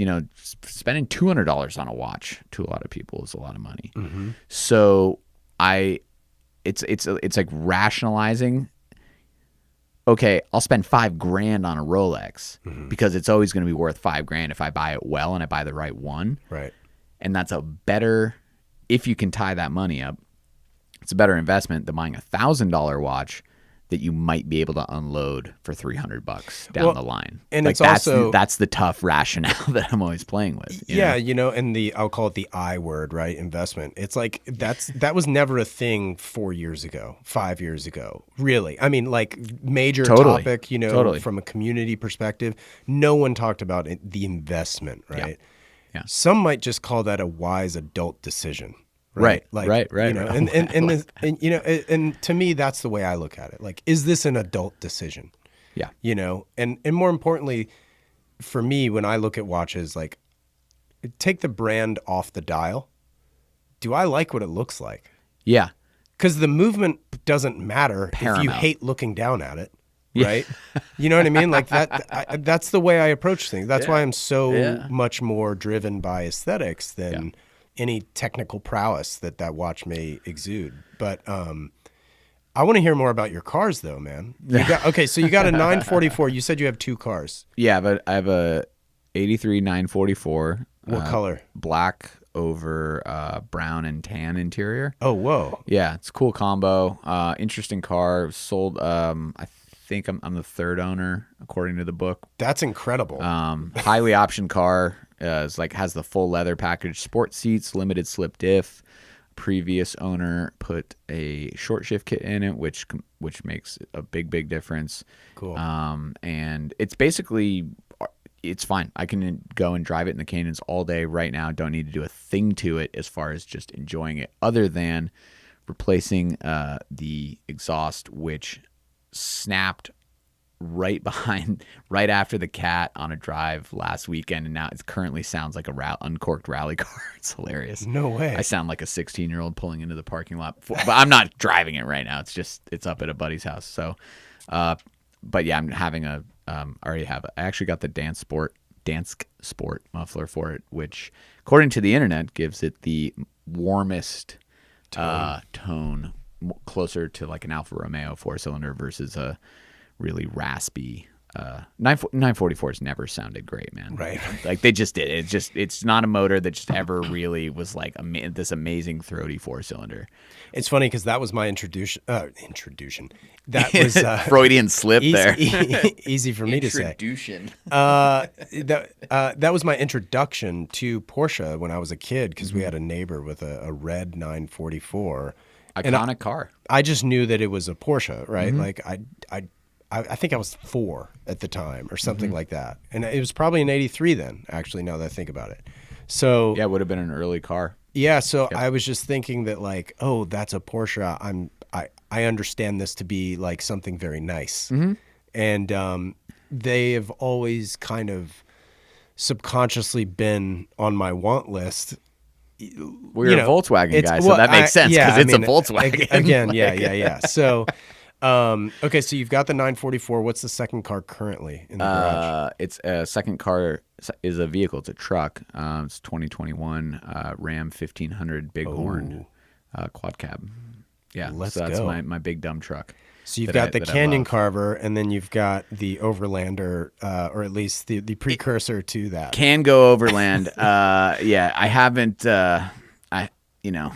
Spending $200 on a watch to a lot of people is a lot of money. Mm-hmm. So it's like rationalizing. Okay, I'll spend $5,000 on a Rolex because it's always going to be worth $5,000 if I buy it well and I buy the right one. Right. And that's a better, if you can tie that money up, it's a better investment than buying $1,000 watch that you might be able to unload for $300 down the line. And like it's also that's the tough rationale that I'm always playing with. Yeah, and I'll call it the I word, right? Investment. It's like that was never a thing 4 years ago, 5 years ago. Really. I mean, like major topic, Totally. from a community perspective, no one talked about the investment, right? Yeah. Some might just call that a wise adult decision. Right. Like, Right. And to me, that's the way I look at it. Like, is this an adult decision? Yeah. And more importantly, for me, when I look at watches, like, take the brand off the dial. Do I like what it looks like? Yeah. Because the movement doesn't matter if you hate looking down at it, right? You know what I mean? Like that's the way I approach things. That's why I'm so much more driven by aesthetics than any technical prowess that watch may exude. But I want to hear more about your cars, though, man. So you got a 944. You said you have two cars. Yeah, but I have a 83 944. What color? Black over brown and tan interior. Oh, whoa. Yeah, it's a cool combo. Interesting car. Sold. I think I'm the third owner according to the book. That's incredible. Highly optioned car. Has the full leather package, sport seats, limited slip diff. Previous owner put a short shift kit in it, which makes a big difference. Cool. And it's basically, it's fine. I can go and drive it in the Canyons all day right now. Don't need to do a thing to it as far as just enjoying it, other than replacing the exhaust, which snapped right after the cat on a drive last weekend, and now it currently sounds like a uncorked rally car. It's hilarious. No way. I sound like a 16-year-old pulling into the parking lot, but I'm not driving it right now. It's up at a buddy's house. So, but yeah, I'm having I actually got the Dansk Sport muffler for it, which according to the internet gives it the warmest tone, closer to like an Alfa Romeo 4-cylinder versus a really raspy 944's never sounded great, man. Right. Like they just did. It's not a motor that just ever really was like this amazing throaty 4-cylinder. It's funny because that was my introduction. That was Freudian slip there. Easy for me to say. Introduction. That was my introduction to Porsche when I was a kid, because we had a neighbor with a red 944. Iconic car. I just knew that it was a Porsche, right? Like I think I was 4 at the time or something like that. And it was probably an 83 then, actually, now that I think about it. So yeah, it would have been an early car. Yeah, so I was just thinking that, like, oh, that's a Porsche. I understand this to be like something very nice. And they have always kind of subconsciously been on my want list. We're a Volkswagen guy, so that makes sense because it's a Volkswagen. Again, yeah. So okay, so you've got the 944. What's the second car currently in the garage? It's a second car is a vehicle. It's a truck. It's 2021 Ram 1500 Bighorn quad cab. Yeah. Let's So that's go. my big dumb truck. So you've that got I- the that I Canyon love. Carver, and then you've got the Overlander, or at least the precursor to that. Can go overland. Yeah, I haven't. I you know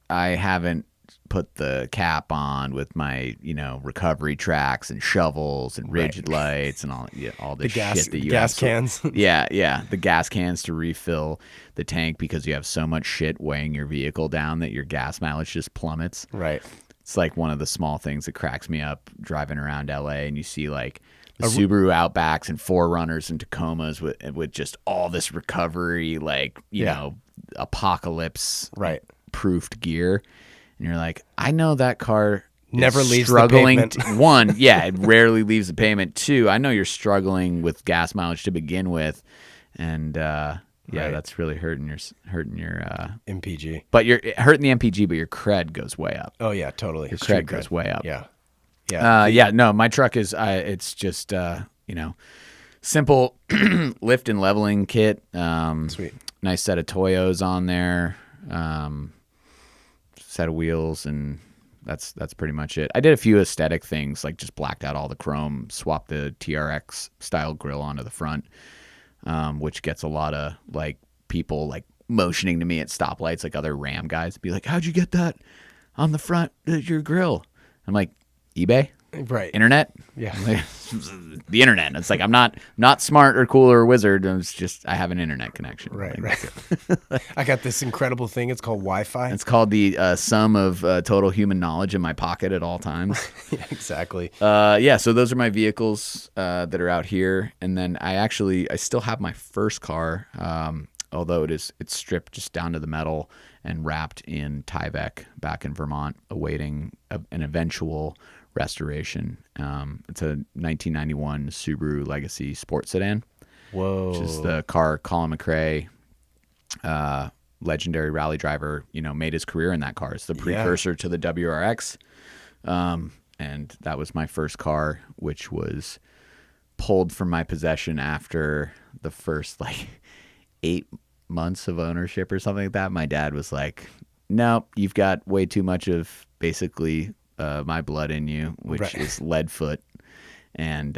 I haven't put the cap on with my recovery tracks and shovels and rigid lights and all this shit that you gas have. So- cans. yeah, the gas cans to refill the tank because you have so much shit weighing your vehicle down that your gas mileage just plummets. Right. It's like one of the small things that cracks me up driving around LA, and you see like the Subaru Outbacks and 4Runners and Tacomas with just all this recovery, like you know, apocalypse proofed gear, and you're like, I know that car Never is leaves struggling. the pavement. One, yeah, it rarely leaves the pavement. Two, I know you're struggling with gas mileage to begin with, and yeah, that's really hurting your MPG. But you're hurting the MPG, but your cred goes way up. Oh yeah, totally. Your Street cred goes way up. Yeah. Yeah. No, my truck is. It's just simple lift and leveling kit. Sweet. Nice set of Toyos on there. Set of wheels, and that's pretty much it. I did a few aesthetic things, like just blacked out all the chrome, swapped the TRX style grill onto the front, which gets a lot of like people like motioning to me at stoplights, like other Ram guys, be like, "How'd you get that on the front of your grill?" I'm like, eBay, Right. internet, Yeah. the internet. It's like I'm not smart or cool or a wizard. It's just I have an internet connection. Right. Like, Right. I got this incredible thing. It's called Wi-Fi. it's called the sum of total human knowledge in my pocket at all times. Yeah, exactly. Yeah, so those are my vehicles that are out here, and then I still have my first car, although it's stripped just down to the metal and wrapped in Tyvek back in Vermont, awaiting an eventual restoration. It's a 1991 Subaru Legacy Sport Sedan, Whoa. which is the car Colin McRae, legendary rally driver, made his career in that car. It's the precursor to the WRX. And that was my first car, which was pulled from my possession after the first 8 months of ownership or something like that. My dad was like, "No, you've got way too much of basically my blood in you, which is lead foot." And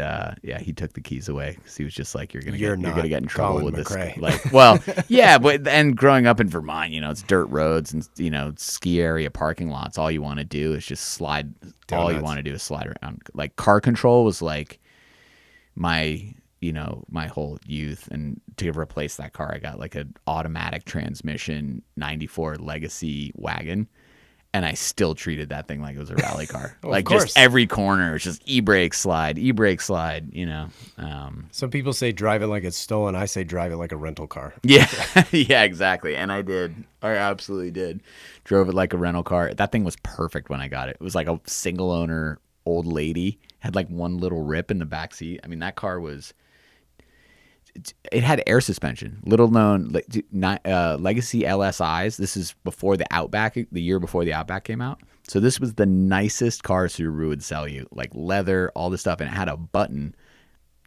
he took the keys away because he was just like, "You're gonna get in trouble Colin with McRae. this." Well, yeah, but and growing up in Vermont, it's dirt roads and ski area parking lots. All you want to do is just slide. Donuts. All you want to do is slide around. Like car control was like my whole youth, and to replace that car, I got like an automatic transmission '94 Legacy wagon. And I still treated that thing like it was a rally car. Just every corner, it's just e-brake slide. Some people say drive it like it's stolen. I say drive it like a rental car. Yeah, yeah, exactly. And I did. I absolutely did. Drove it like a rental car. That thing was perfect when I got it. It was like a single owner old lady. Had like one little rip in the back seat. I mean, that car was... It had air suspension. Little known, Legacy LSIs. This is before the Outback, the year before the Outback came out. So this was the nicest car Subaru would sell you, like leather, all this stuff, and it had a button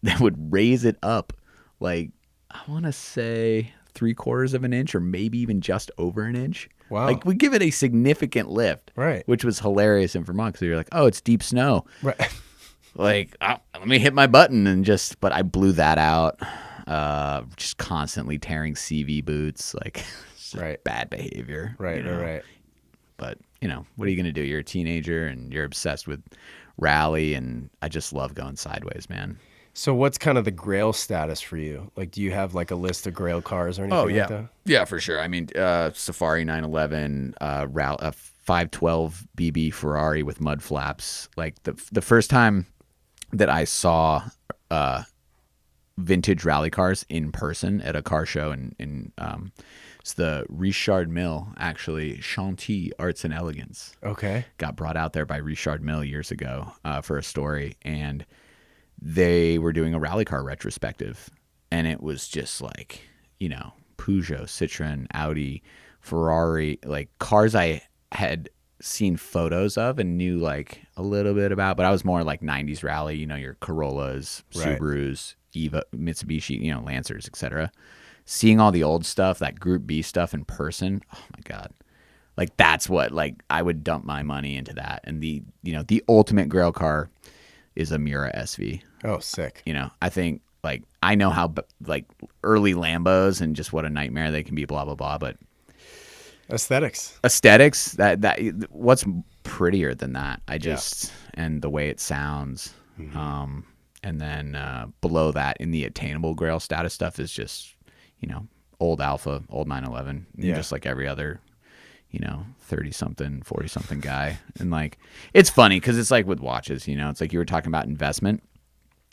that would raise it up, like I want to say 3/4 of an inch, or maybe even just over an inch. Wow! Like we give it a significant lift, right? Which was hilarious in Vermont. So you're like, oh, it's deep snow, right? Like, let me hit my button but I blew that out. Just constantly tearing CV boots, like bad behavior. Right. But what are you gonna do? You're a teenager and you're obsessed with rally, and I just love going sideways, man. So what's kind of the Grail status for you? Like, do you have like a list of Grail cars or anything like that? Yeah, for sure. I mean, Safari 911, 512 BB Ferrari with mud flaps. Like the first time that I saw vintage rally cars in person at a car show in it's the Richard Mille, actually, Chantilly Arts and Elegance. Okay. Got brought out there by Richard Mille years ago for a story, and they were doing a rally car retrospective, and it was just like, Peugeot, Citroen, Audi, Ferrari, like cars I had seen photos of and knew like a little bit about, but I was more like 90s rally, your Corollas, Subarus, Eva, Mitsubishi, Lancers, etc. Seeing all the old stuff, that Group B stuff in person, oh my God. Like that's what like I would dump my money into that. And the the ultimate grail car is a Mura SV. Oh, sick. I think like I know how like early Lambos and just what a nightmare they can be, blah blah blah. But Aesthetics, that what's prettier than that? And the way it sounds. And then below that in the attainable grail status stuff is just old Alpha, old 911, just like every other 30-something, 40-something guy. And like, it's funny because it's like with watches, it's like you were talking about investment.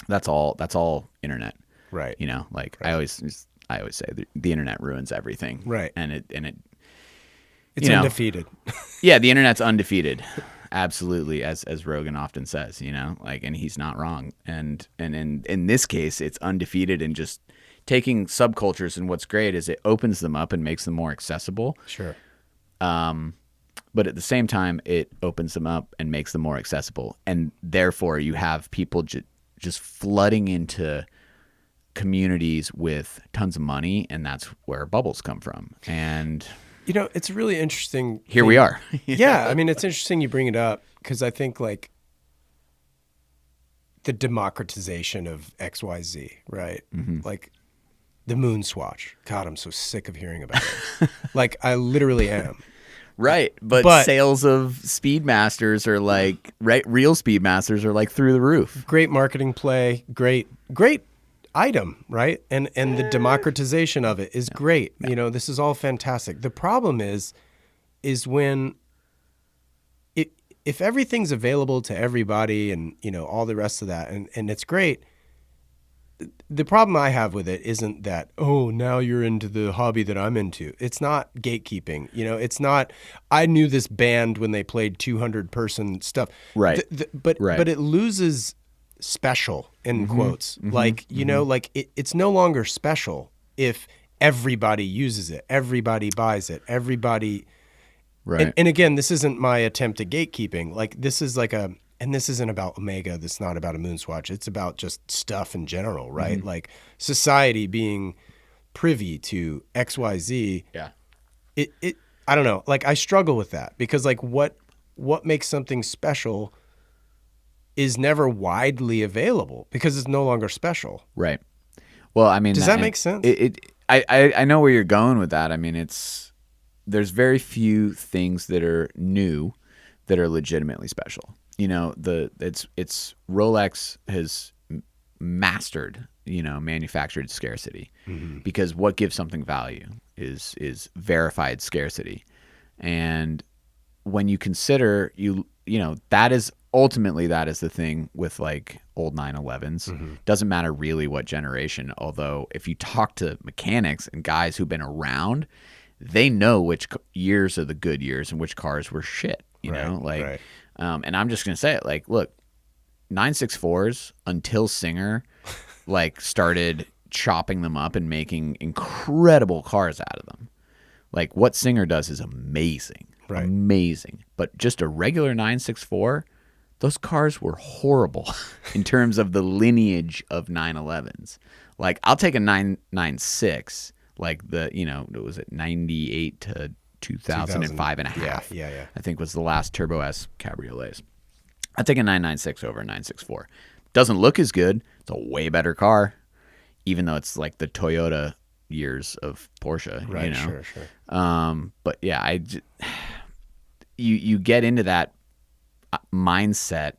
That's all internet. right? Like I always say the internet ruins everything. Right. And it It's undefeated. yeah, the internet's undefeated. Absolutely. As Rogan often says, like, and he's not wrong. And in this case, it's undefeated and just taking subcultures. And what's great is it opens them up and makes them more accessible. Sure. But at the same time, it opens them up and makes them more accessible. And therefore, you have people just flooding into communities with tons of money. And that's where bubbles come from. And it's really interesting. Here we are. Yeah. I mean, it's interesting you bring it up because I think like the democratization of XYZ, right? Mm-hmm. Like the moon swatch. God, I'm so sick of hearing about it. Like I literally am. Right. But sales of Speedmasters are like, real Speedmasters are like through the roof. Great marketing play. Great item, right? And the democratization of it is great. Yeah. This is all fantastic. The problem is when if everything's available to everybody and all the rest of that and it's great. The problem I have with it isn't that, oh, now you're into the hobby that I'm into. It's not gatekeeping. It's not, I knew this band when they played 200 person stuff. Right. But it loses special in quotes. Like, like it's no longer special if everybody uses it, everybody buys it, everybody. Right. And again, this isn't my attempt at gatekeeping. Like this is like and this isn't about Omega. This is not about a moon swatch. It's about just stuff in general, right? Mm-hmm. Like society being privy to XYZ. Yeah. It I don't know. Like I struggle with that because like what makes something special is never widely available because it's no longer special. Right. Well, I mean, does that make sense? I know where you're going with that. I mean, there's very few things that are new that are legitimately special. It's Rolex has mastered, manufactured scarcity because what gives something value is verified scarcity. And when you consider that is the thing with like old 911s. Doesn't matter really what generation. Although if you talk to mechanics and guys who've been around, they know which years are the good years and which cars were shit. Right. And I'm just gonna say it. Like, look, 964s until Singer, like started chopping them up and making incredible cars out of them. Like what Singer does is amazing, right. Amazing. But just a regular 964, those cars were horrible in terms of the lineage of 911s. Like I'll take a 996, like it was at 98 to 2005 and a half. Yeah. I think was the last Turbo S cabriolets. I'd take a 996 over a 964. Doesn't look as good. It's a way better car, even though it's like the Toyota years of Porsche. Right. Sure. But yeah, you get into that mindset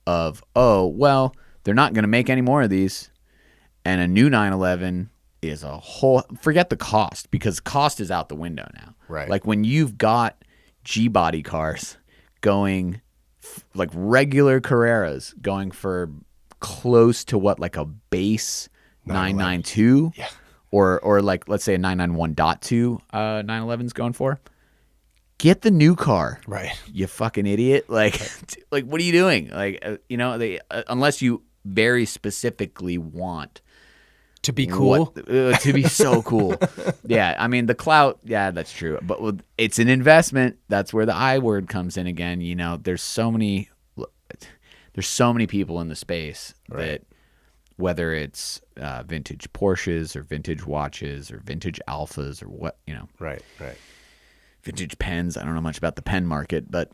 of, oh well, they're not going to make any more of these, and a new 911 is a whole, forget the cost because cost is out the window now. Right. Like when you've got G-body cars going like regular Carreras going for close to what like a base 992 or like let's say a 991.2 911's going for. Get the new car. Right. You fucking idiot. Like like what are you doing? Like they unless you very specifically want to be cool. To be so cool. Yeah, I mean the clout, yeah, that's true. But it's an investment. That's where the I word comes in again. There's so many people in the space that whether it's vintage Porsches or vintage watches or vintage Alphas or what, Right. vintage pens. I don't know much about the pen market, but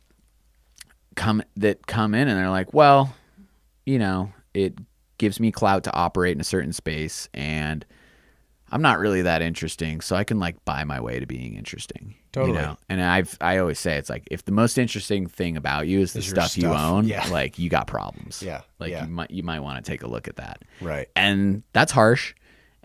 come in and they're like, well, it gives me clout to operate in a certain space, and I'm not really that interesting, so I can like buy my way to being interesting. Totally. And I always say it's like, if the most interesting thing about you is the stuff you own, like you got problems. Yeah. Like you might want to take a look at that. Right. And that's harsh.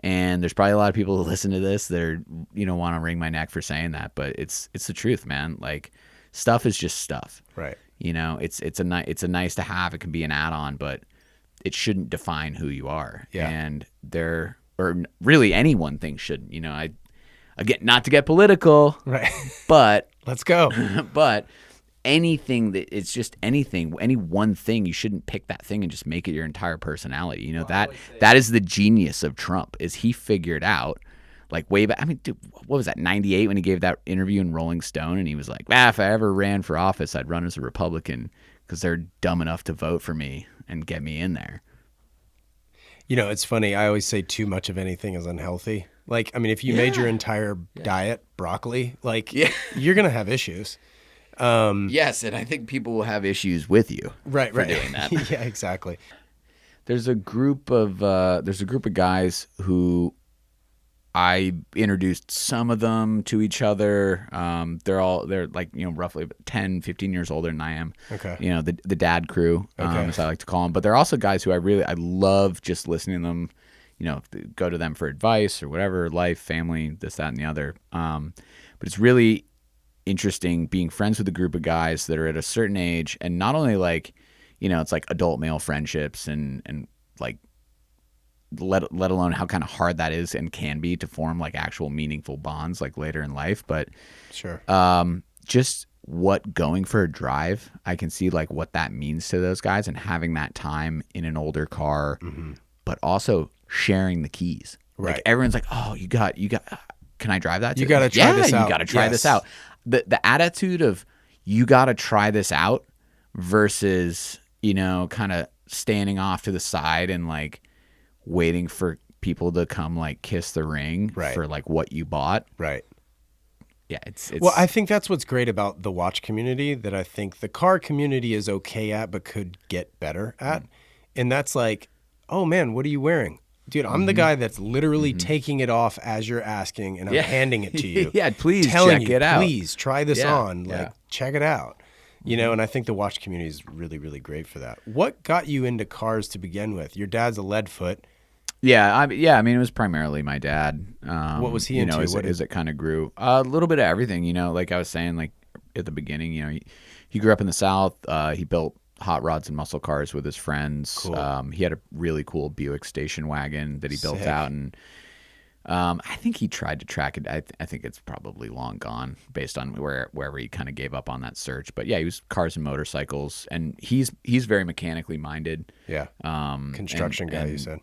And there's probably a lot of people who listen to this that are, want to wring my neck for saying that, but it's the truth, man. Like, stuff is just stuff. Right. It's a nice to have. It can be an add-on, but it shouldn't define who you are. Yeah. And or really any one thing shouldn't. Again, not to get political, right? But let's go. But anything it's just anything, any one thing, you shouldn't pick that thing and just make it your entire personality. That is the genius of Trump, is he figured out, like, way back. I mean, dude, what was that, 98 when he gave that interview in Rolling Stone, and he was like, if I ever ran for office, I'd run as a Republican because they're dumb enough to vote for me and get me in there. It's funny. I always say too much of anything is unhealthy. Like, I mean, if you made your entire diet broccoli, like, you're going to have issues. Yes, and I think people will have issues with you for doing that. Yeah, exactly. There's a group of guys who I introduced some of them to each other. They're like, roughly 10, 15 years older than I am. Okay. The dad crew, as I like to call them. But they're also guys who I love just listening to them, go to them for advice or whatever, life, family, this, that, and the other. But it's really interesting being friends with a group of guys that are at a certain age, and not only like, it's like adult male friendships and like, let alone how kind of hard that is and can be to form like actual meaningful bonds like later in life. But sure, just what going for a drive, I can see like what that means to those guys, and having that time in an older car, but also sharing the keys. Right. Like, everyone's like, oh, you got, can I drive that? You got to try this out. You got to try this out. The attitude of you got to try this out versus, kind of standing off to the side and like waiting for people to come like kiss the ring for like what you bought. Right. Yeah. It's well, I think that's what's great about the watch community that I think the car community is okay at, but could get better at. And that's like, oh man, what are you wearing? Dude, I'm the guy that's literally taking it off as you're asking, and I'm handing it to you. Please check it out. Please try this on. Like, check it out. And I think the watch community is really, really great for that. What got you into cars to begin with? Your dad's a lead foot. Yeah, I mean, it was primarily my dad. What was he into? As it kind of grew, a little bit of everything. Like I was saying, like at the beginning, he grew up in the South. He built hot rods and muscle cars with his friends. Cool. He had a really cool Buick station wagon that he built out, and I think he tried to track it. I think it's probably long gone based on wherever he kind of gave up on that search. But yeah, he was cars and motorcycles, and he's very mechanically minded. Yeah. Construction guy, you said.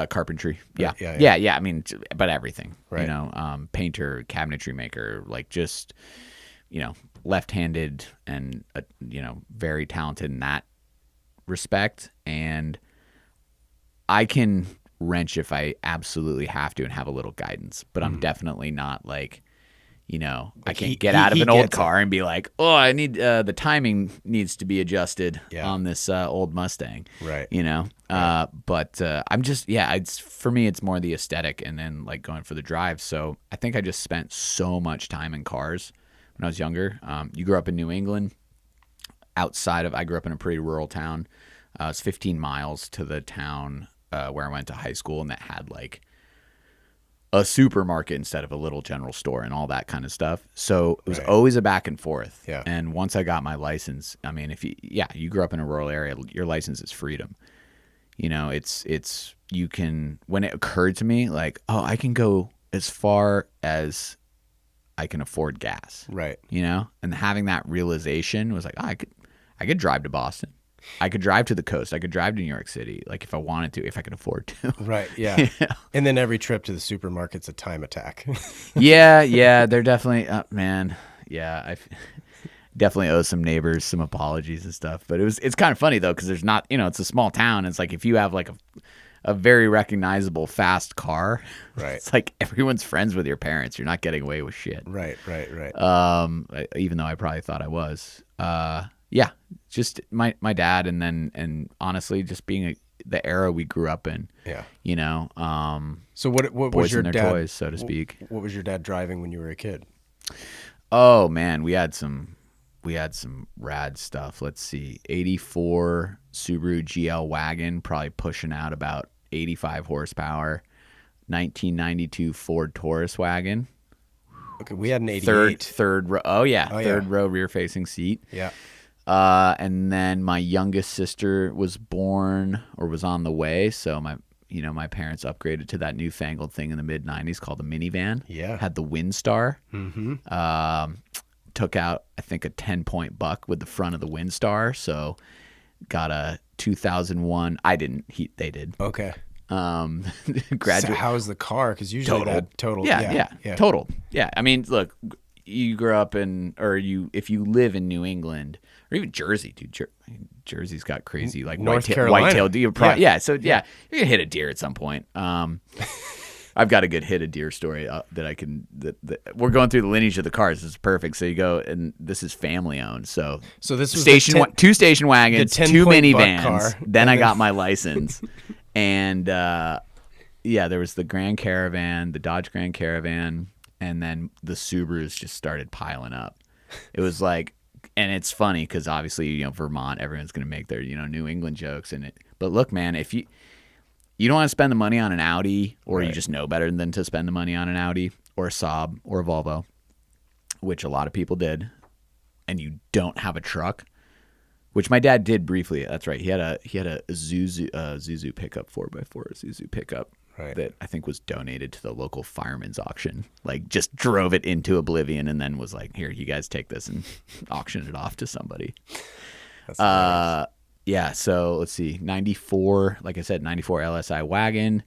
Carpentry. Yeah. I mean, but everything. Right. Painter, cabinetry maker, like just left-handed and very talented in that respect. And I can wrench if I absolutely have to and have a little guidance, but I'm definitely not like, I can't get out of an old car and be like, oh, I need the timing needs to be adjusted on this old Mustang. Right. But I'm just, it's for me, it's more the aesthetic and then like going for the drive. So I think I just spent so much time in cars when I was younger. You grew up in New England. I grew up in a pretty rural town. It's 15 miles to the town where I went to high school, and that had like a supermarket instead of a little general store and all that kind of stuff. So it was always a back and forth. Yeah. And once I got my license, I mean, if you grew up in a rural area, your license is freedom. You can, when it occurred to me, like, oh, I can go as far as I can afford gas. Right. And having that realization was like, oh, I could drive to Boston. I could drive to the coast. I could drive to New York City, like if I wanted to, if I could afford to. Right. Yeah. And then every trip to the supermarket's a time attack. Yeah. They're definitely, man. Yeah. I definitely owe some neighbors some apologies and stuff. But it's kind of funny though, because there's not, it's a small town. It's like if you have like a very recognizable fast car. Right. It's like everyone's friends with your parents. You're not getting away with shit. Right. Even though I probably thought I was. Yeah, just my dad, and honestly, just being the era we grew up in. Yeah. You know, So what boys was your and their dad toys, so to speak. What was your dad driving when you were a kid? Oh man, we had some rad stuff. Let's see, 84 Subaru GL wagon, probably pushing out about 85 horsepower. 1992 Ford Taurus wagon. Okay, we had an 88. Third row. Oh yeah, third row rear facing seat. Yeah. And then my youngest sister was born or was on the way, so my parents upgraded to that newfangled thing in the mid 90s called a minivan. Yeah. Had the Windstar. Mm-hmm. Took out, I think, a 10-point buck with the front of the Windstar. So got a 2001. I didn't. They did. Okay. Graduate. So how was the car? Because usually total. Yeah. Total. Yeah. I mean, look, you grew up if you live in New England or even Jersey, dude. Jersey's got crazy like North Carolina. whitetail deer. So you're gonna hit a deer at some point. I've got a good hit a deer story that I can. That we're going through the lineage of the cars. This is perfect. So you go, and this is family owned. So this was two station wagons, two 10-point buck minivans. car, Then I got my license, and there was the Grand Caravan, the Dodge Grand Caravan, and then the Subarus just started piling up. It was like, and it's funny because obviously Vermont, everyone's gonna make their New England jokes in it. But look, man, if you don't want to spend the money on an Audi, or you just know better than to spend the money on an Audi or a Saab or a Volvo, which a lot of people did, and you don't have a truck, which my dad did briefly. That's right. He had a Zuzu pickup, 4x4 Zuzu pickup that I think was donated to the local fireman's auction. Like just drove it into oblivion and then was like, "Here, you guys take this and auction it off to somebody." That's nice. Yeah, so let's see, 94, like I said, 94 LSI wagon.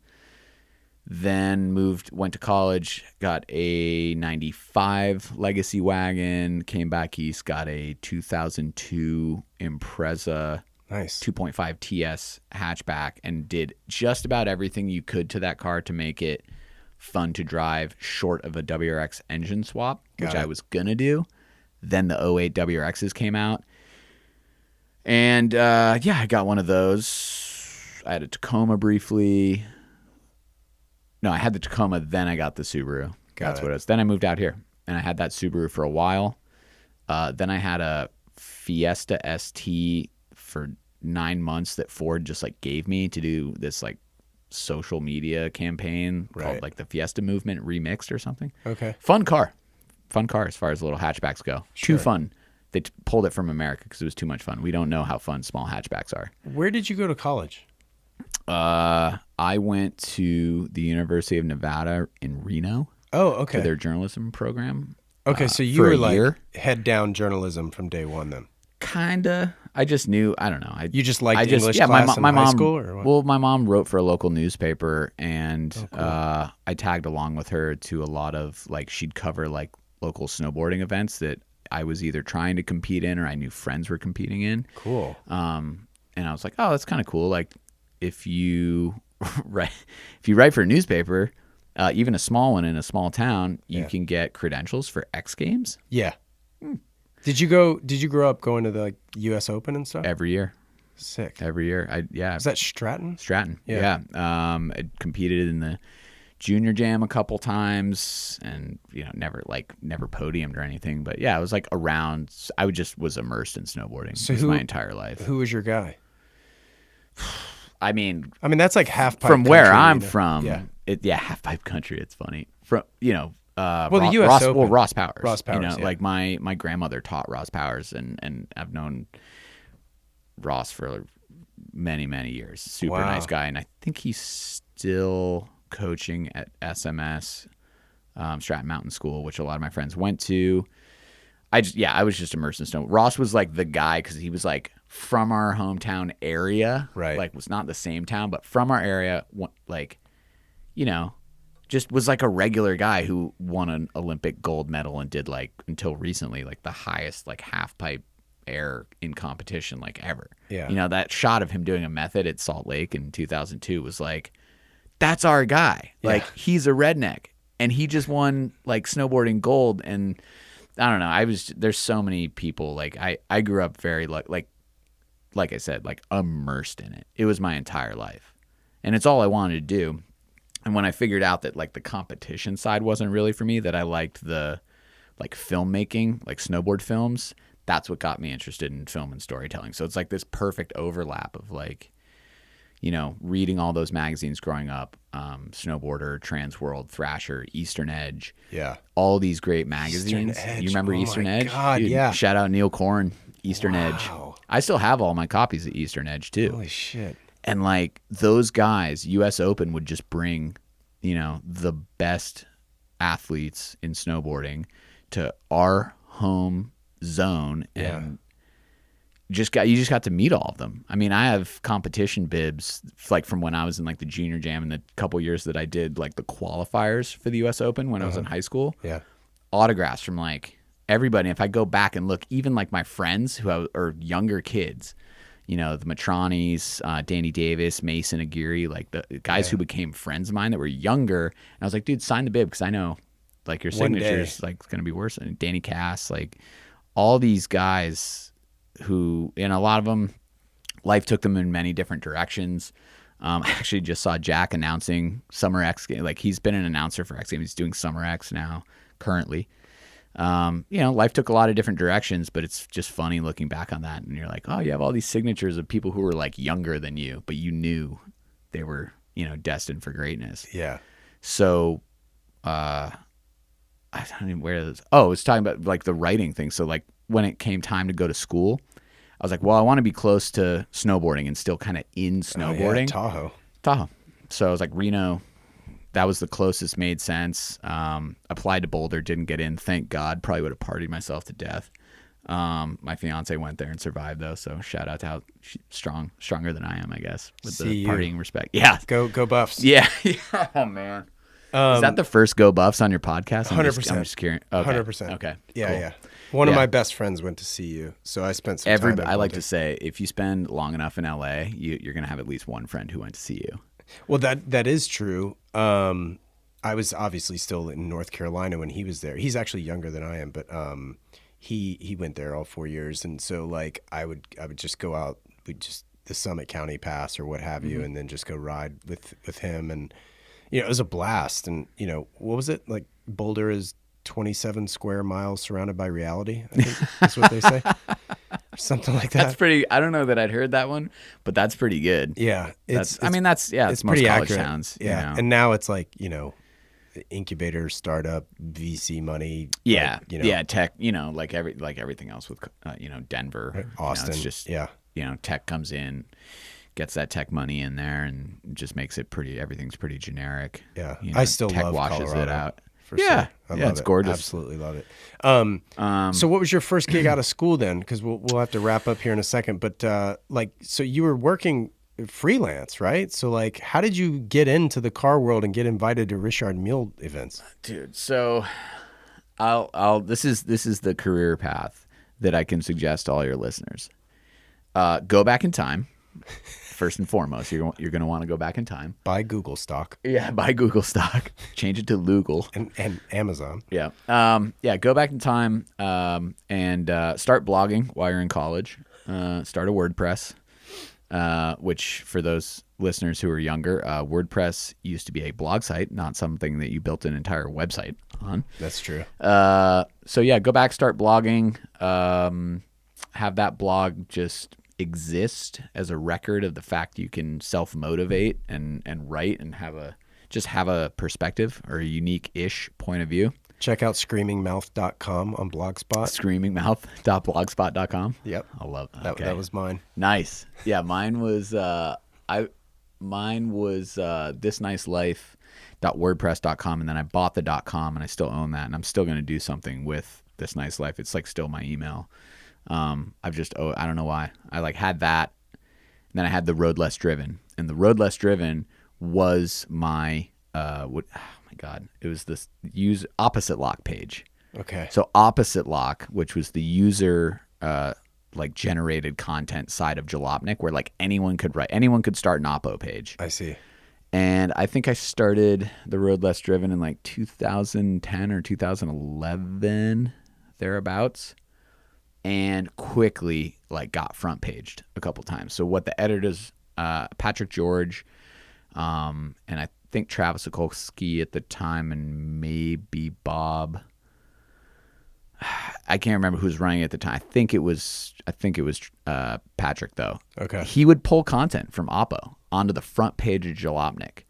Then went to college, got a 95 Legacy wagon, came back east, got a 2002 Impreza Nice. 2.5 TS hatchback, and did just about everything you could to that car to make it fun to drive, short of a WRX engine swap, which I was going to do. Then the '08 WRXs came out. And I got one of those. I had a Tacoma briefly. No, I had the Tacoma, then I got the Subaru. That's what it was. Then I moved out here, and I had that Subaru for a while. Then I had a Fiesta ST for 9 months that Ford just like gave me to do this like social media campaign called like the Fiesta Movement Remixed or something. Okay. Fun car as far as little hatchbacks go. Sure. Too fun. They pulled it from America because it was too much fun. We don't know how fun small hatchbacks are. Where did you go to college? I went to the University of Nevada in Reno. Oh, okay. For their journalism program. Okay, so you were like head down journalism from day one then? Kinda. I just knew. I don't know. You just liked English class in high school, or what? Well, my mom wrote for a local newspaper, and I tagged along with her to a lot of like she'd cover like local snowboarding events that I was either trying to compete in or I knew friends were competing in. Cool. And I was like, oh, that's kind of cool. Like if you write for a newspaper, even a small one in a small town, you can get credentials for X Games. Yeah. Did you grow up going to the like US Open and stuff? Every year. Sick. Every year. Is that Stratton? Stratton. Yeah. I competed in the Junior Jam a couple times, and never podiumed or anything, but yeah, I was like around. I was immersed in snowboarding my entire life. Who was your guy? I mean that's like half pipe from country, where I'm from. Yeah, half pipe country. It's funny from the US Open. Ross Powers. Ross Powers. Like my grandmother taught Ross Powers, and I've known Ross for many years. Super nice guy, and I think he's still coaching at SMS, Stratton Mountain School, which a lot of my friends went to. I was just immersed in snow. Ross was like the guy because he was like from our hometown area, right? Like was not the same town, but from our area, like, just was like a regular guy who won an Olympic gold medal and did like until recently like the highest like half pipe air in competition like ever. Yeah. You know, that shot of him doing a method at Salt Lake in 2002 was like, that's our guy. Like, he's a redneck, and he just won like snowboarding gold. And I don't know. There's so many people. Like, I grew up very like I said, like immersed in it. It was my entire life, and it's all I wanted to do. And when I figured out that like the competition side wasn't really for me, that I liked the like filmmaking, like snowboard films, that's what got me interested in film and storytelling. So it's like this perfect overlap of like, you know, reading all those magazines growing up, Snowboarder, Transworld, Thrasher, Eastern Edge. Yeah. All these great magazines. Eastern Edge. You remember Eastern Edge? God, Dude, yeah. Shout out Neil Korn, Eastern Edge. I still have all my copies of Eastern Edge too. Holy shit. And like those guys, US Open would just bring, you know, the best athletes in snowboarding to our home zone, and you just got to meet all of them. I mean, I have competition bibs like from when I was in like the junior jam and the couple years that I did like the qualifiers for the US Open when I was in high school. Yeah. Autographs from like everybody. If I go back and look, even like my friends are younger kids, you know, the Matronis, Danny Davis, Mason Aguirre, like the guys who became friends of mine that were younger. And I was like, dude, sign the bib because I know like your signature's like going to be worse. And Danny Cass, like all these guys who, and a lot of them, life took them in many different directions. I actually just saw Jack announcing Summer X Games. Like he's been an announcer for X Games. He's doing Summer X now currently. You know, life took a lot of different directions, but it's just funny looking back on that. And you're like, oh, you have all these signatures of people who were like younger than you, but you knew they were, you know, destined for greatness. Yeah. So, I don't even where this. Oh, I was talking about like the writing thing. So like when it came time to go to school, I was like, well, I want to be close to snowboarding and still kind of in snowboarding. Tahoe. So I was like, Reno. That was the closest made sense. Applied to Boulder, didn't get in. Thank God. Probably would have partied myself to death. My fiance went there and survived though. So shout out to how stronger than I am, I guess, with the partying respect. Yeah. Go Buffs. Yeah. Oh man. Is that the first Go Buffs on your podcast? 100%. I'm just curious. Okay. 100%. Okay. Yeah, cool. yeah. One of my best friends went to see you, so I spent some time. I like to say, if you spend long enough in LA, you're gonna have at least one friend who went to see you. Well, that is true. I was obviously still in North Carolina when he was there. He's actually younger than I am, but he went there all 4 years, and so like I would just go out, we just the Summit County Pass or what have you, and then just go ride with him, and you know it was a blast. And you know what was it like? Boulder is 27 square miles surrounded by reality. I think that's what they say. Something like that. That's pretty. I don't know that I'd heard that one, but that's pretty good. Yeah, it's most pretty college accurate. towns. Yeah, you know? and now it's like incubator, startup, VC money. Yeah, like, tech. You know, like everything else with Denver, Austin. It's just tech comes in, gets that tech money in there, and just makes it pretty. Everything's pretty generic. Yeah, I still tech love washes Colorado. it out. For sure. I love it's it. gorgeous. Absolutely love it. So what was your first gig out of school then? Because we'll have to wrap up here in a second. But so you were working freelance, right? So like, how did you get into the car world and get invited to Richard Mille events? Dude, so this is the career path that I can suggest to all your listeners. Go back in time. First and foremost, you're going to want to go back in time. Buy Google stock. Yeah, buy Google stock. Change it to Loogle. And Amazon. Yeah. Go back in time and start blogging while you're in college. Start a WordPress, which for those listeners who are younger, WordPress used to be a blog site, not something that you built an entire website on. That's true. Go back, start blogging. Have that blog just exist as a record of the fact you can self-motivate and write and have a perspective or a unique-ish point of view. Check out screamingmouth.com on Blogspot. Screamingmouth.blogspot.com. Yep. I love that. Okay. That was mine. Nice. Yeah, mine was thisnicelife.wordpress.com, and then I bought the .com, and I still own that, and I'm still going to do something with This Nice Life. It's like still my email. I don't know why. I like had that, and then I had the Road Less Driven, and the Road Less Driven was my oh my God, it was this Opposite Lock page. Okay. So Opposite Lock, which was the user like generated content side of Jalopnik where like anyone could start an Oppo page. I see. And I think I started The Road Less Driven in like 2010 or 2011, thereabouts, and quickly like got front paged a couple times. So what the editors, Patrick George, and I think Travis Okolski at the time, and maybe Bob. I can't remember who was running it at the time. I think it was Patrick though. Okay. He would pull content from Oppo onto the front page of Jalopnik,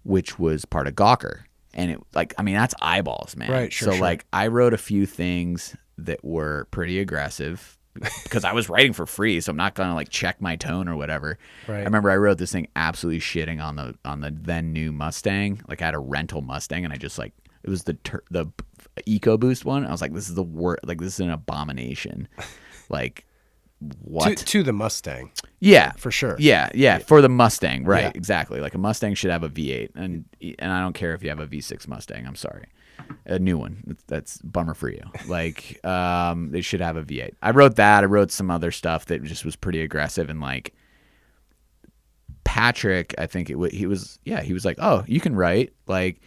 which was part of Gawker. And it that's eyeballs, man. Right, sure. Like I wrote a few things that were pretty aggressive because I was writing for free, so I'm not gonna like check my tone or whatever. Right. I remember I wrote this thing absolutely shitting on the then new Mustang. Like I had a rental Mustang, and I just like it was the EcoBoost one. I was like, this is the worst. Like this is an abomination. Like what to the Mustang? Yeah, for sure. Yeah, for the Mustang, right? Yeah. Exactly. Like a Mustang should have a V8, and I don't care if you have a V6 Mustang. I'm sorry, a new one. That's bummer for you. Like, they should have a V8. I wrote that. I wrote some other stuff that just was pretty aggressive, and like Patrick, I think he was like, oh, you can write. Like,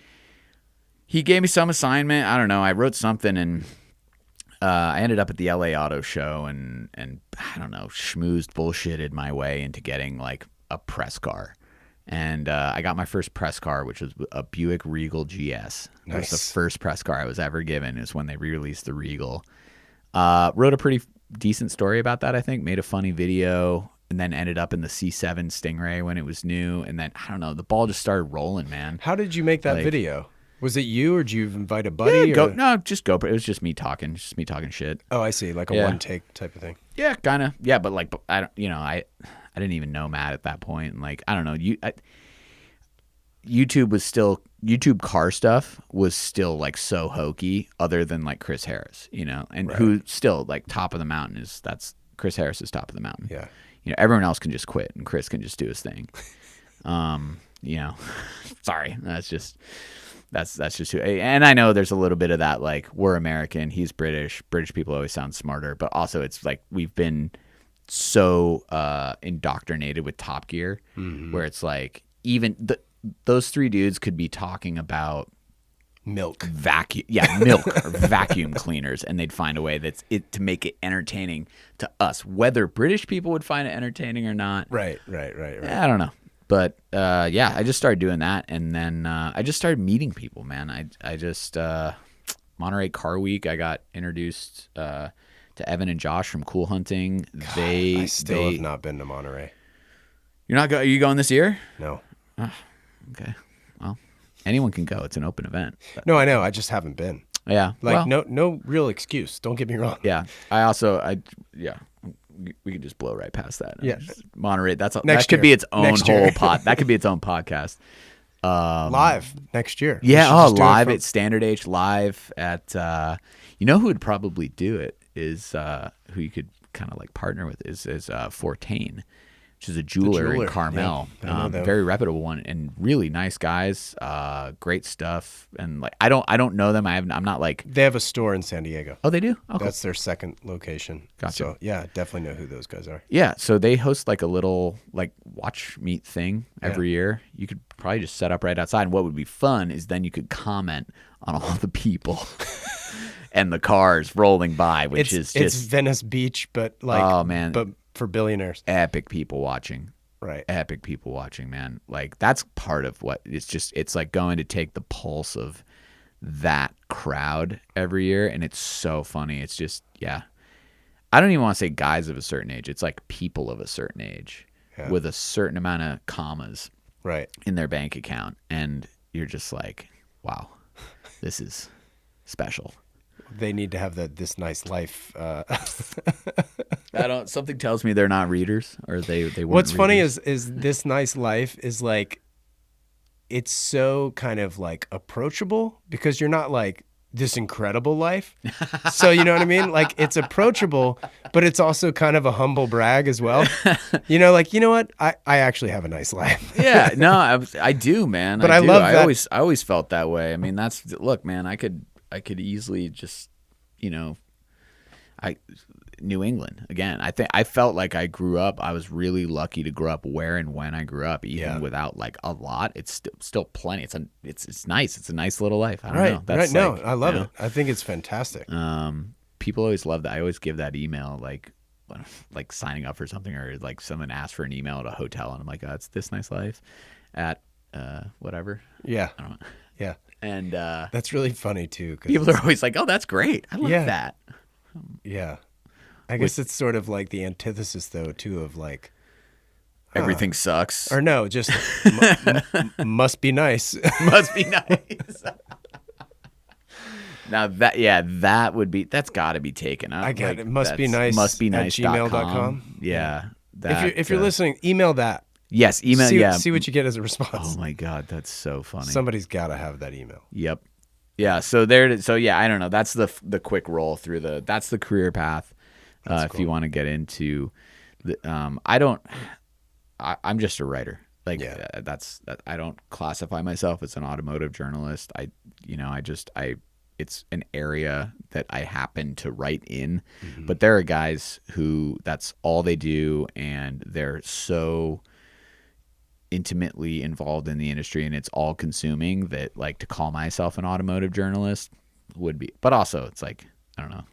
he gave me some assignment. I don't know. I wrote something and. I ended up at the LA Auto Show and I don't know, schmoozed, bullshitted my way into getting like a press car. And I got my first press car, which was a Buick Regal GS. Nice. It was the first press car I was ever given. Is when they re-released the Regal. Wrote a pretty decent story about that, I think. Made a funny video. And then ended up in the C7 Stingray when it was new. And then, I don't know, the ball just started rolling, man. How did you make that video? Was it you, or did you invite a buddy? No, just GoPro. It was just me talking shit. Oh, I see, like a one take type of thing. Yeah, kind of. Yeah, but like, I don't, I didn't even know Matt at that point, and like, I don't know, YouTube car stuff was still like so hokey, other than like Chris Harris, and right. Who still like top of the mountain that's Chris Harris is top of the mountain. Yeah, everyone else can just quit, and Chris can just do his thing. Sorry, that's just who, and I know there's a little bit of that, like, we're American, he's British people always sound smarter, but also it's like we've been so indoctrinated with Top Gear, where it's like even those three dudes could be talking about milk or vacuum cleaners, and they'd find a way to make it entertaining to us, whether British people would find it entertaining or not. Right. I don't know. But I just started doing that, and then I just started meeting people, man. I just Monterey Car Week, I got introduced to Evan and Josh from Cool Hunting. God, I still have not been to Monterey. You're not are you going this year? No. Okay. Well, anyone can go. It's an open event. No, I know. I just haven't been. Yeah. Like, no real excuse. Don't get me wrong. Yeah. We could just blow right past that. Yeah, Monterey. That could be its own whole pod. That could be its own podcast. Live next year. Yeah. Live at Standard H. Live at. Who would probably do it is who you could kind of like partner with is Fortain, which is a jeweler in Carmel. Yeah, very reputable one, and really nice guys. Great stuff. And like I don't know them. I'm not like. They have a store in San Diego. Oh, they do? Oh, that's their second location. Gotcha. So yeah, definitely know who those guys are. Yeah, so they host like a little like watch meet thing every year. You could probably just set up right outside. And what would be fun is then you could comment on all the people and the cars rolling by, which is just it's Venice Beach, but like, oh man, but for billionaires. Epic people watching. Right. Epic people watching, man. Like that's part of what it's like going to take the pulse of that crowd every year, and it's so funny. It's just, yeah. I don't even want to say guys of a certain age. It's like people of a certain age with a certain amount of commas in their bank account, and you're just like, wow, this is special. They need to have this nice life. Something tells me they're not readers, or they weren't What's funny readers. is this nice life is like, it's so kind of like approachable, because you're not like this incredible life. So you know what I mean? Like, it's approachable, but it's also kind of a humble brag as well. Like, you know what? I actually have a nice life. Yeah, no, I do, man. But I I do. love that. I always felt that way. I mean, look, man, I could easily just, New England again. I felt like I grew up. I was really lucky to grow up where and when I grew up, even without like a lot. It's still plenty. It's nice. It's a nice little life. I don't know. That's right. No, like, I love it. I think it's fantastic. People always love that. I always give that email like signing up for something, or like someone asks for an email at a hotel, and I'm like, oh, it's this nice life at whatever. Yeah. I don't know. Yeah. And that's really funny too. People are always like, oh, that's great. I love that. Yeah. I guess it's sort of like the antithesis, though, too, of like everything sucks. Or no, just must be nice. Must be nice. Now that's got to be taken up. I got like, it. Must be nice. Must be nice. gmail.com. Yeah. If you're listening, email that. Yes, email. See what you get as a response. Oh my God, that's so funny. Somebody's got to have that email. Yep. Yeah. So I don't know. That's the quick roll through that's the career path. If cool. you want to get into the, I'm just a writer. Like I don't classify myself as an automotive journalist. It's an area that I happen to write in, but there are guys who that's all they do, and they're so intimately involved in the industry, and it's all consuming that like to call myself an automotive journalist would be. But also, it's like I don't know.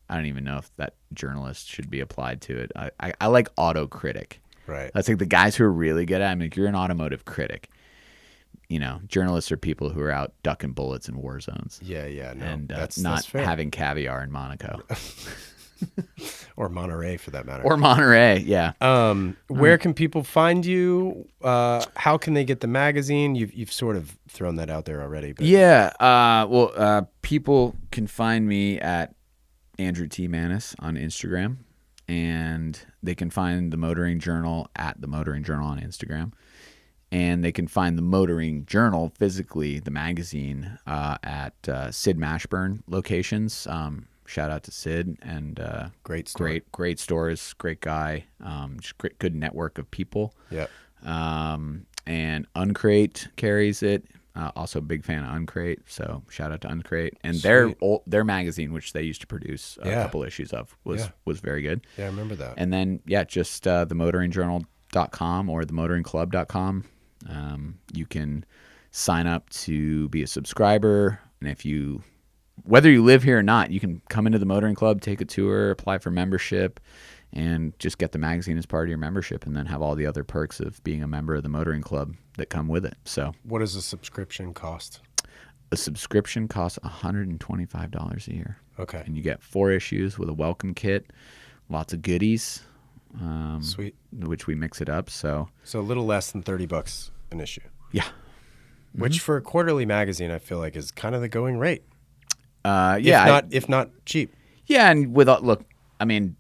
I don't even know if that journalist should be applied to it. I like auto critic. Right. That's like the guys who are really good at it. I'm like, you're an automotive critic. Journalists are people who are out ducking bullets in war zones. Yeah. No, and that's fair. Having caviar in Monaco. Or Monterey, for that matter. Or Monterey, yeah. Where can people find you? How can they get the magazine? You've sort of thrown that out there already. But. Yeah. People can find me at Andrew T. Maness on Instagram, and they can find the Motoring Journal at the Motoring Journal on Instagram, and they can find the Motoring Journal physically, the magazine, at Sid Mashburn locations. Shout out to Sid, and great store. Great stores, great guy, just good network of people. Yeah. And Uncrate carries it. Also a big fan of Uncrate, so shout out to Uncrate. And their magazine, which they used to produce a couple issues of, was very good. Yeah, I remember that. And then just themotoringjournal.com or themotoringclub.com. You can sign up to be a subscriber, and whether you live here or not, you can come into the Motoring Club, take a tour, apply for membership, and just get the magazine as part of your membership, and then have all the other perks of being a member of the Motoring Club that come with it. So, what does a subscription cost? A subscription costs $125 a year. Okay. And you get 4 issues with a welcome kit, lots of goodies. Sweet. Which we mix it up. So a little less than $30 an issue. Yeah. Which for a quarterly magazine, I feel like is kind of the going rate. If not cheap. Yeah, and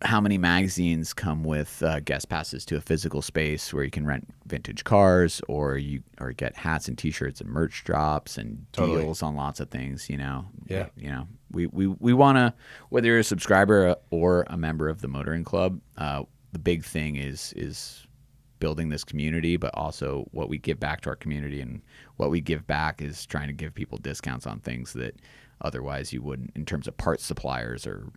how many magazines come with guest passes to a physical space where you can rent vintage cars, or get hats and T-shirts and merch drops and deals on lots of things. Yeah. We want to, whether you're a subscriber or a member of the Motoring Club, the big thing is building this community, but also what we give back to our community, and what we give back is trying to give people discounts on things that otherwise you wouldn't, in terms of parts suppliers or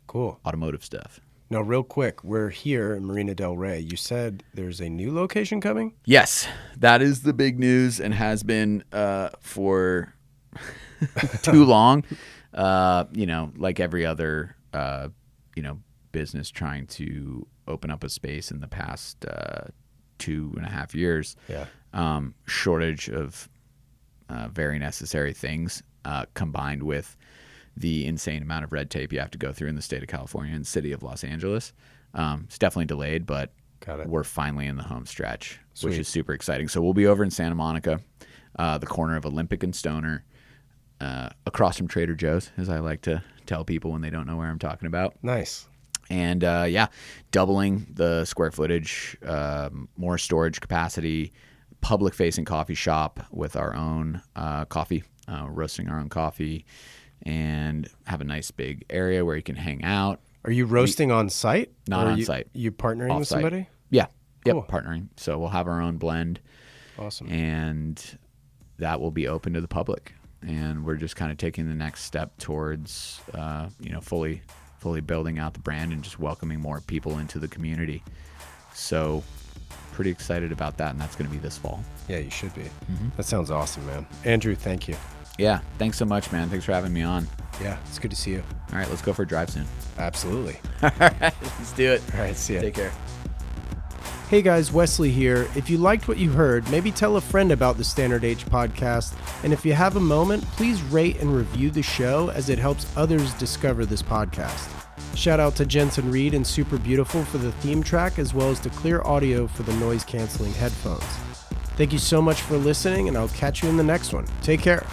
cool automotive stuff. Now, real quick, we're here in Marina del Rey. You said there's a new location coming? Yes, that is the big news, and has been for too long. Like every other business trying to open up a space in the past 2.5 years. Yeah. Shortage of very necessary things, combined with the insane amount of red tape you have to go through in the state of California and city of Los Angeles. It's definitely delayed, but we're finally in the home stretch, which is super exciting. So we'll be over in Santa Monica, the corner of Olympic and Stoner, across from Trader Joe's, as I like to tell people when they don't know where I'm talking about. Nice. And doubling the square footage, more storage capacity, public-facing coffee shop with our own coffee, roasting our own coffee, and have a nice big area where you can hang out. Are you roasting on site? Not on site. You partnering with somebody? Yeah. Cool. Yep, partnering. So we'll have our own blend. Awesome. And that will be open to the public. And we're just kind of taking the next step towards, fully building out the brand and just welcoming more people into the community. So pretty excited about that, and that's going to be this fall. Yeah, you should be. That sounds awesome, man. Andrew, thank you. Yeah, thanks so much, man. Thanks for having me on. Yeah, it's good to see you. All right, let's go for a drive soon. Absolutely. All right, let's do it. All right, see ya. Take care. Hey guys, Wesley here. If you liked what you heard, maybe tell a friend about the Standard H podcast. And if you have a moment, please rate and review the show as it helps others discover this podcast. Shout out to Jensen Reed and Super Beautiful for the theme track, as well as to Clear Audio for the noise canceling headphones. Thank you so much for listening, and I'll catch you in the next one. Take care.